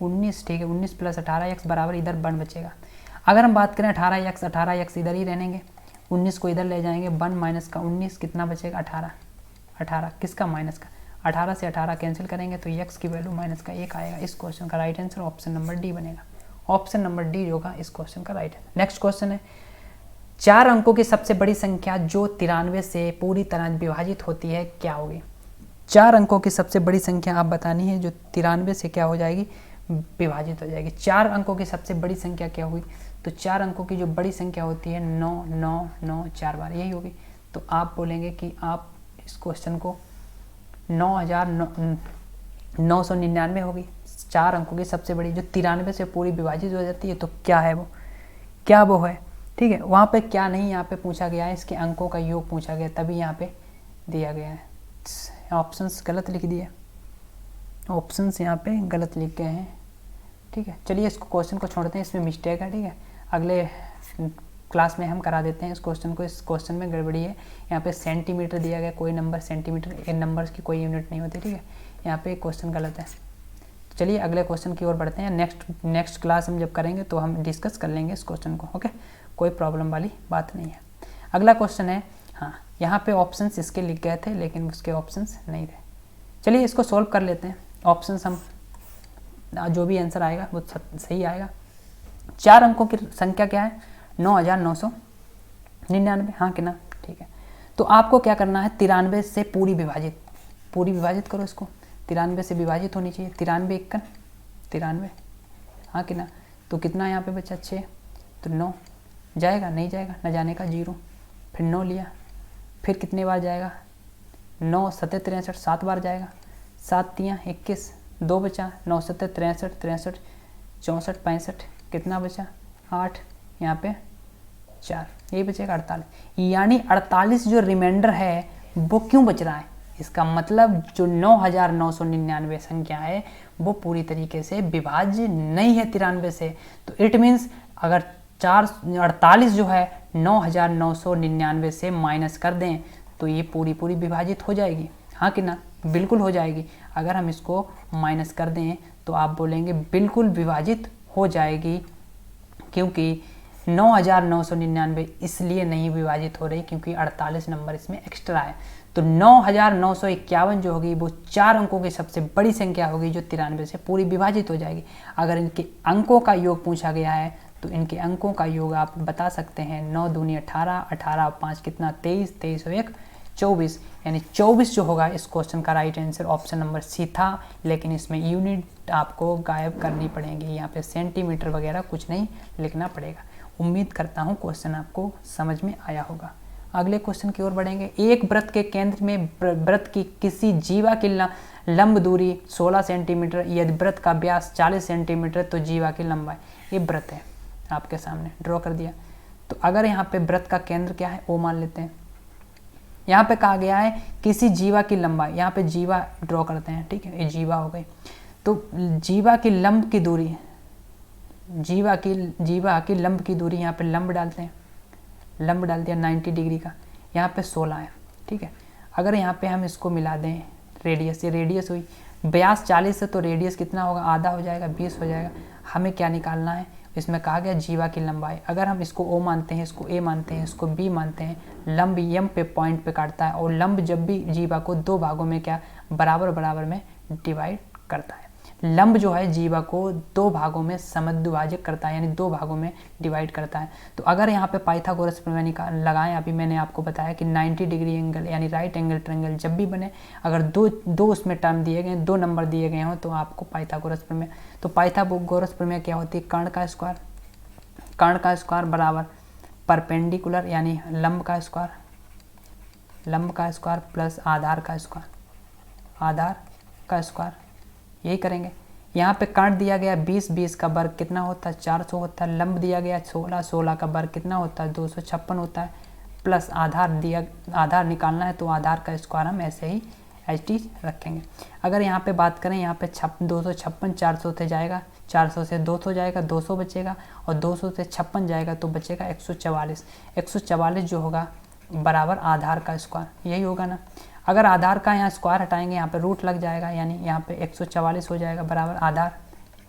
19, ठीक है 19 प्लस 18x बराबर इधर 1 बचेगा। अगर हम बात करें 18x इधर ही रहेंगे, 19 को इधर ले जाएंगे, 1 माइनस का 19 कितना बचेगा 18 किसका माइनस का, 18 से 18 कैंसिल करेंगे तो x की वैल्यू माइनस का 1 आएगा। इस क्वेश्चन का right answer option number D बनेगा। ऑप्शन नंबर डी होगा इस क्वेश्चन का राइट आंसर। नेक्स्ट क्वेश्चन है 4 अंकों की सबसे बड़ी संख्या जो 93 से पूरी तरह विभाजित होती है क्या होगी। 4 अंकों की सबसे बड़ी संख्या आप बतानी है जो 93 से क्या हो जाएगी विभाजित हो जाएगी। 4 अंकों की सबसे बड़ी संख्या क्या होगी, तो 4 अंकों की जो बड़ी संख्या होती है 9 9 9 4 बार यही होगी। तो आप बोलेंगे कि आप इस क्वेश्चन को 9,999 होगी। 4 अंकों की सबसे बड़ी जो 93 से पूरी विभाजित हो जाती है, तो क्या है वो, क्या वो है। ठीक है, वहाँ पे क्या नहीं यहाँ पे पूछा गया है, इसके अंकों का योग पूछा गया तभी यहाँ पे दिया गया है। ऑप्शंस गलत लिख दिए, ऑप्शंस यहाँ पे गलत लिख गए हैं। ठीक है, चलिए इसको क्वेश्चन को छोड़ते हैं, इसमें मिस्टेक है। ठीक है, अगले क्लास में हम करा देते हैं इस क्वेश्चन को। इस क्वेश्चन में गड़बड़ी है, यहाँ पे सेंटीमीटर दिया गया, कोई नंबर सेंटीमीटर, इन नंबर्स की कोई यूनिट नहीं होती। ठीक है, यहाँ पे क्वेश्चन गलत है। चलिए अगले क्वेश्चन की ओर बढ़ते हैं। नेक्स्ट क्लास हम जब करेंगे तो हम डिस्कस कर लेंगे इस क्वेश्चन को। ओके, कोई प्रॉब्लम वाली बात नहीं है। अगला क्वेश्चन है, हाँ यहाँ पे ऑप्शंस इसके लिख गए थे लेकिन उसके ऑप्शंस नहीं थे। चलिए इसको सॉल्व कर लेते हैं। ऑप्शंस हम जो भी आंसर आएगा वो सही आएगा। 4 अंकों की संख्या क्या है? 9999, हाँ कि ना? ठीक है, तो आपको क्या करना है? 93 से पूरी विभाजित करो इसको। 93 से विभाजित होनी चाहिए। 93 एकन 93, हाँ कि ना? तो कितना यहाँ पे बचा? 6, तो 9 जाएगा, नहीं जाएगा, न जाने का 0, फिर 9 लिया, फिर कितने बार जाएगा? 9 7 63, 7 बार जाएगा, 7 3 21, 2 बचा, 9 7 63 63 64 65, कितना बचा? 8, यहाँ पे 4, यही बचेगा 48। यानी 48 जो रिमाइंडर है वो क्यों बच रहा है? इसका मतलब जो 9999 संख्या है वो पूरी तरीके से विभाज्य नहीं है 93 से। तो इट मीन्स अगर 48 जो है 9999 से माइनस कर दें तो ये पूरी विभाजित हो जाएगी, हाँ कि ना? बिल्कुल हो जाएगी। अगर हम इसको माइनस कर दें तो आप बोलेंगे बिल्कुल विभाजित हो जाएगी, क्योंकि 9999 इसलिए नहीं विभाजित हो रही क्योंकि 48 नंबर इसमें एक्स्ट्रा है। तो 9951 जो होगी वो 4 अंकों की सबसे बड़ी संख्या होगी जो 93 से पूरी विभाजित हो जाएगी। अगर इनके अंकों का योग पूछा गया है तो इनके अंकों का योग आप बता सकते हैं। 9 दूनी 18, 18 और 5 कितना? 23, 23 और 1 24, यानी 24 जो होगा इस क्वेश्चन का right answer option number C था। लेकिन इसमें यूनिट आपको गायब करनी पड़ेगी, यहाँ पे सेंटीमीटर वगैरह कुछ नहीं लिखना पड़ेगा। उम्मीद करता हूँ क्वेश्चन आपको समझ में आया होगा। अगले क्वेश्चन की ओर बढ़ेंगे। एक वृत्त के केंद्र में वृत्त की किसी जीवा की लंब दूरी 16 सेंटीमीटर, यदि वृत्त का व्यास 40 सेंटीमीटर तो जीवा की लंबाई, ये वृत्त है आपके सामने ड्रॉ कर दिया। तो अगर यहाँ पे वृत्त का केंद्र क्या है? ओ मान लेते हैं। यहाँ पे कहा गया है किसी जीवा की लंबाई, यहाँ पे जीवा ड्रॉ करते हैं, ठीक है, ये जीवा हो गई। तो जीवा की लंब की दूरी, जीवा की लंब की दूरी, यहाँ पे लंब डालते हैं, लंब डाल दिया 90 डिग्री का, यहाँ पे 16 है, ठीक है। अगर यहाँ पे हम इसको मिला दें रेडियस, ये रेडियस हुई, व्यास 40 है तो रेडियस कितना होगा? आधा हो जाएगा, 20 हो जाएगा। हमें क्या निकालना है? इसमें कहा गया जीवा की लंबाई। अगर हम इसको ओ मानते हैं, इसको ए मानते हैं, इसको बी मानते हैं, लंब यम पे पॉइंट पे काटता है और लंब जब भी जीवा को 2 भागों में क्या बराबर में डिवाइड करता है। लंब जो है जीवा को 2 भागों में समद्विभाजक करता है, यानी 2 भागों में डिवाइड करता है। तो अगर यहाँ पे पाइथागोरस प्रमेय लगाएं, अभी मैंने आपको बताया कि 90 डिग्री एंगल यानी राइट एंगल ट्रायंगल जब भी बने, अगर दो उसमें टर्म दिए गए, 2 नंबर दिए गए हों तो आपको पाइथागोरस प्रमेय। तो पाइथागोरस प्रमेय क्या होती है? कर्ण का स्क्वायर बराबर परपेंडिकुलर यानी लंब का स्क्वायर प्लस आधार का स्क्वायर, यही करेंगे। यहाँ पे कर्ण दिया गया 20 का वर्ग कितना होता है? 400 होता है। लंब दिया गया 16 का वर्ग कितना होता है? 256 होता है। प्लस आधार निकालना है तो आधार का स्क्वायर हम ऐसे ही HT रखेंगे। अगर यहाँ पे बात करें, यहाँ पे 256 400 से जाएगा, 400 से 200 जाएगा, 200 बचेगा, और 200 से 56 जाएगा तो बचेगा 144। 144 जो होगा बराबर आधार का स्क्वायर, यही होगा ना। अगर आधार का यहाँ स्क्वायर हटाएंगे, यहाँ पे रूट लग जाएगा, यानी यहाँ पे 144 हो जाएगा बराबर आधार,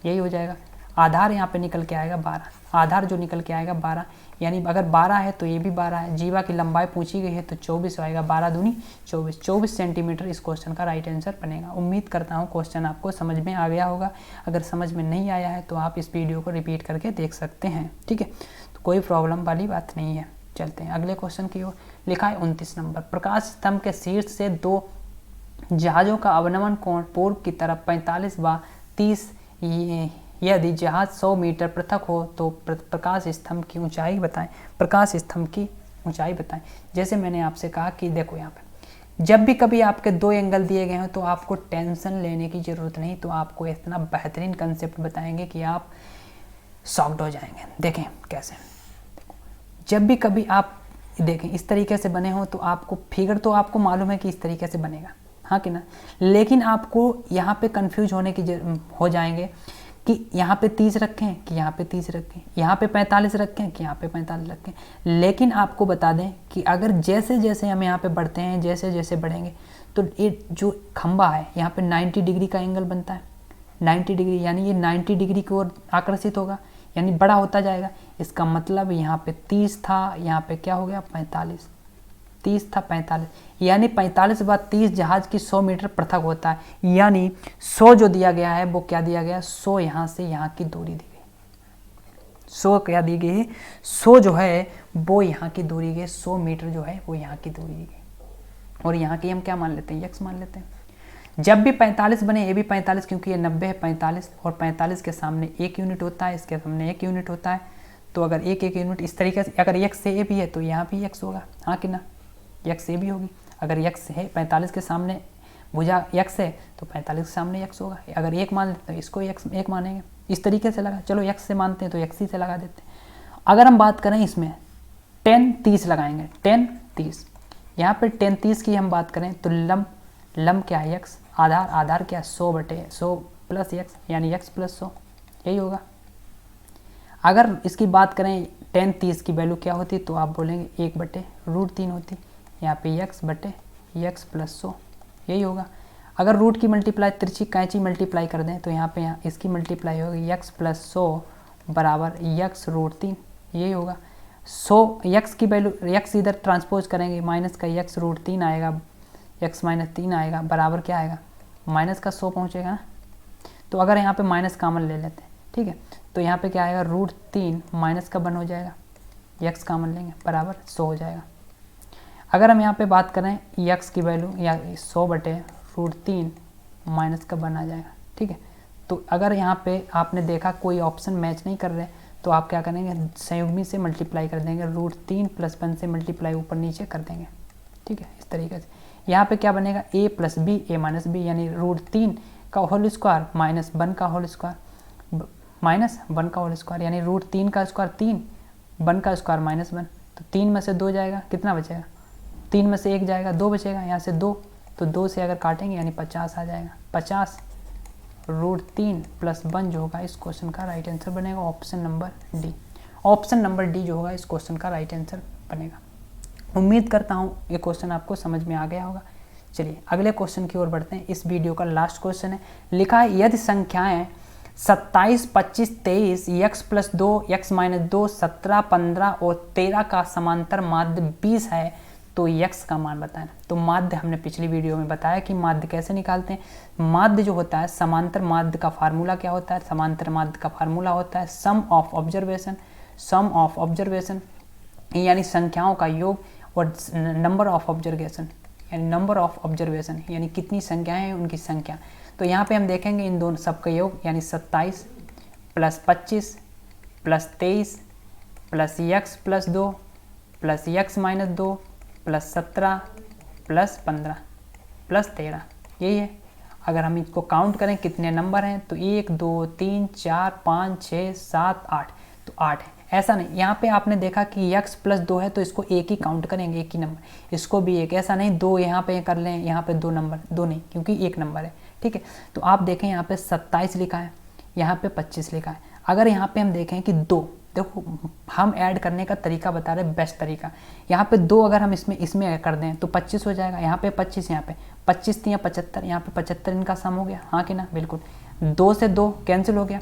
यही हो जाएगा। आधार यहाँ पे निकल के आएगा 12, आधार जो निकल के आएगा 12, यानी अगर 12 है तो ये भी 12 है। जीवा की लंबाई पूछी गई है तो 24 आएगा, 12 दूनी 24 सेंटीमीटर इस क्वेश्चन का राइट आंसर बनेगा। उम्मीद करता हूँ क्वेश्चन आपको समझ में आ गया होगा। अगर समझ में नहीं आया है तो आप इस वीडियो को रिपीट करके देख सकते हैं, ठीक है। तो कोई प्रॉब्लम वाली बात नहीं है। चलते हैं अगले क्वेश्चन की ओर। लिखा है 29 नंबर, प्रकाश स्तंभ के शीर्ष से 2 जहाज़ों का अवनमन कोण पूर्व की तरफ 45 व 30, यदि जहाज 100 मीटर पृथक हो तो प्रकाश स्तंभ की ऊंचाई बताएं। प्रकाश स्तंभ की ऊंचाई बताएं। जैसे मैंने आपसे कहा कि देखो यहाँ पे जब भी कभी आपके 2 एंगल दिए गए हो तो आपको टेंशन लेने की ज़रूरत नहीं, तो आपको इतना बेहतरीन कंसेप्ट बताएंगे कि आप शॉक्ड हो जाएंगे। देखें कैसे, जब भी कभी आप देखें इस तरीके से बने हो तो आपको फिगर तो आपको मालूम है कि इस तरीके से बनेगा, हाँ कि ना, लेकिन आपको यहाँ पे कंफ्यूज हो जाएंगे कि यहाँ पे 30 रखें कि यहाँ पे 30 रखें, यहाँ पे 45 रखें कि यहाँ पे 45 रखें। लेकिन आपको बता दें कि अगर जैसे जैसे हम यहाँ पे बढ़ते हैं, जैसे जैसे बढ़ेंगे तो ये जो खंबा है यहाँ पे 90 डिग्री का एंगल बनता है, 90 डिग्री, यानी ये 90 डिग्री की ओर आकर्षित होगा, यानी बड़ा होता जाएगा। इसका मतलब यहाँ पे 30 था, यहाँ पे क्या हो गया 45, 30 था 45, यानी 45 बाद 30 जहाज की 100 मीटर पृथक होता है, यानी 100 जो दिया गया है वो क्या दिया गया, 100 यहाँ से यहाँ की दूरी दी गई, 100 क्या दी गई है, 100 जो है वो यहाँ की दूरी है, 100 मीटर जो है वो यहाँ की दूरी है। और यहाँ की हम क्या मान लेते हैं, x मान लेते हैं। जब भी 45 बने, ये भी 45 क्योंकि ये 90 है, 45 और 45 के सामने 1 यूनिट होता है, इसके सामने 1 यूनिट होता है। तो अगर एक यूनिट इस तरीके से, अगर x से a भी है तो यहाँ भी x होगा, हाँ कि ना, x से भी होगी। अगर x है 45 के सामने भुजा x है तो 45 के सामने x होगा। अगर 1 मान लेते हैं तो इसको 1 मानेंगे, इस तरीके से लगा। चलो x से मानते हैं तो x ही से लगा देते हैं। अगर हम बात करें इसमें 10 30 लगाएंगे, 10 30, यहाँ पे 10 30 की हम बात करें तो लम क्या है x, आधार क्या है 100/100 प्लस x, यानी x प्लस 100, यही होगा। अगर इसकी बात करें 10 30 की वैल्यू क्या होती तो आप बोलेंगे 1/√3 होती, यहाँ पे x प्लस 100, यही होगा। अगर रूट की मल्टीप्लाई तिरछी कैंची मल्टीप्लाई कर दें तो यहाँ पे इसकी मल्टीप्लाई होगी x प्लस 100 बराबर x√3, यही होगा। 100 x की वैल्यू, x इधर ट्रांसपोज करेंगे, माइनस का x√3 आएगा, x माइनस 3 आएगा, बराबर क्या आएगा, माइनस का 100 पहुँचेगा। तो अगर यहाँ पे माइनस कॉमन ले लेते हैं, ठीक है, तो यहाँ पे क्या आएगा, √3 माइनस का 1 हो जाएगा, x कॉमन लेंगे बराबर 100 हो जाएगा। अगर हम यहाँ पे बात करें x की वैल्यू या 100/√3 माइनस का 1 आ जाएगा, ठीक है। तो अगर यहाँ पे आपने देखा कोई ऑप्शन मैच नहीं कर रहे तो आप क्या करेंगे, संयुग्मी से मल्टीप्लाई कर देंगे, √3 + 1 से मल्टीप्लाई ऊपर नीचे कर देंगे, ठीक है, इस तरीके से। यहाँ पे क्या बनेगा, a + b a - b, यानी √3 का होल स्क्वायर माइनस 1 का होल स्क्वायर माइनस 1 का होल स्क्वायर, यानी √3 का स्क्वायर 3, 1 का स्क्वायर -1, तो 3 में से 2 जाएगा, कितना बचेगा, 3 में से 1 जाएगा, 2 बचेगा, यहाँ से 2, तो 2 से अगर काटेंगे यानी 50 आ जाएगा। 50 √3 + 1 जो होगा इस क्वेश्चन का राइट आंसर बनेगा, option number D. Option number D जो होगा इस क्वेश्चन का राइट आंसर बनेगा। उम्मीद करता हूँ ये क्वेश्चन आपको समझ में आ गया होगा। चलिए अगले क्वेश्चन की ओर बढ़ते हैं। इस वीडियो का लास्ट क्वेश्चन है, लिखा है यदि संख्याएं 27, 25, 23, x + 2, x - 2, 17, 15 और 13 का समांतर माध्य 20 है तो x का मान बताएं। तो माध्य हमने पिछली वीडियो में बताया कि माध्य कैसे निकालते हैं। माध्य जो होता है, समांतर माध्य का फार्मूला क्या होता है, समांतर माध्य का फार्मूला होता है सम ऑफ ऑब्जर्वेशन यानी संख्याओं का योग, और नंबर ऑफ ऑब्जर्वेशन यानी कितनी संख्याएं हैं उनकी संख्या। तो यहाँ पे हम देखेंगे इन दोनों सबका योग, यानी 27 + 25 + 23 + x + 2 + x - 2 + 17 + 15 + 13, यही है। अगर हम इसको काउंट करें कितने नंबर हैं तो 1 2 3 4 5 6 7 8, तो 8 है। ऐसा नहीं, यहाँ पे आपने देखा कि x + 2 है तो इसको एक ही काउंट करेंगे, एक ही नंबर, इसको भी एक, ऐसा नहीं 2 यहाँ पे कर लें, यहाँ पे 2 नंबर, 2 नहीं, क्योंकि एक नंबर है, ठीक है। तो आप देखें यहाँ पे 27 लिखा है, यहाँ पे 25 लिखा है। अगर यहाँ पे हम देखें कि 2, देखो हम ऐड करने का तरीका बता रहे हैं, बेस्ट तरीका। यहाँ पे 2 अगर हम इसमें ऐड कर दें तो 25 हो जाएगा, यहाँ पे 25, यहाँ पे 25 या 75, यहाँ पे 75 इनका सम हो गया, हाँ कि ना, बिल्कुल। 2 से 2 कैंसिल हो गया,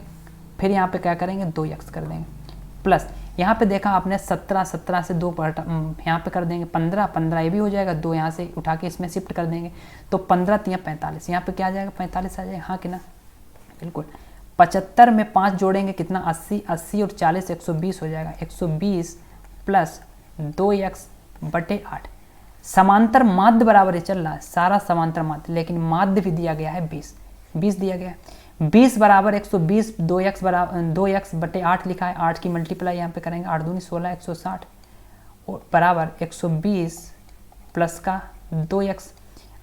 फिर यहाँ पे क्या करेंगे 2x कर देंगे, प्लस यहाँ पे देखा आपने 17 से 2 यहाँ पे कर देंगे 15 ये भी हो जाएगा, 2 यहाँ से उठा के इसमें शिफ्ट कर देंगे, तो 15 या 45, यहाँ पे क्या आ जाएगा 45 आ जाएगा, हाँ कि ना, बिल्कुल। 75 में 5 जोड़ेंगे कितना 80 और 40 120 हो जाएगा, 120 + 2x/8। समांतर माध्य बराबर है, चल रहा है सारा समांतर माध्य, लेकिन माध्य भी दिया गया है 20 दिया गया है। 20 बराबर 120, 2x/8 लिखा है, 8 की मल्टीप्लाई यहाँ पे करेंगे, 8 दूनी 16, 160 और बराबर 120 प्लस का 2x।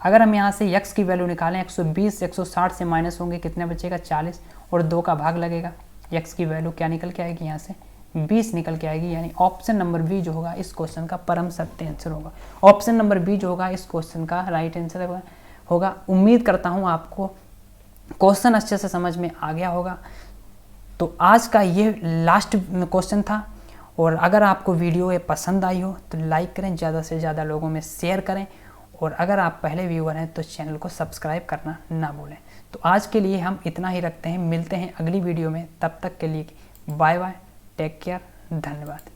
अगर हम यहाँ से x की वैल्यू निकालें 120 160 से माइनस होंगे, कितने बचेगा 40 और 2 का भाग लगेगा, x की वैल्यू क्या निकल के आएगी, यहाँ से 20 निकल के आएगी। यानी ऑप्शन नंबर बी जो होगा इस क्वेश्चन का परम सत्य आंसर होगा। ऑप्शन नंबर बी जो होगा इस क्वेश्चन का राइट आंसर होगा। उम्मीद करता हूँ आपको क्वेश्चन अच्छे से समझ में आ गया होगा। तो आज का ये लास्ट क्वेश्चन था, और अगर आपको वीडियो ये पसंद आई हो तो लाइक करें, ज़्यादा से ज़्यादा लोगों में शेयर करें, और अगर आप पहले व्यूअर हैं तो चैनल को सब्सक्राइब करना ना भूलें। तो आज के लिए हम इतना ही रखते हैं, मिलते हैं अगली वीडियो में, तब तक के लिए बाय बाय, टेक केयर, धन्यवाद।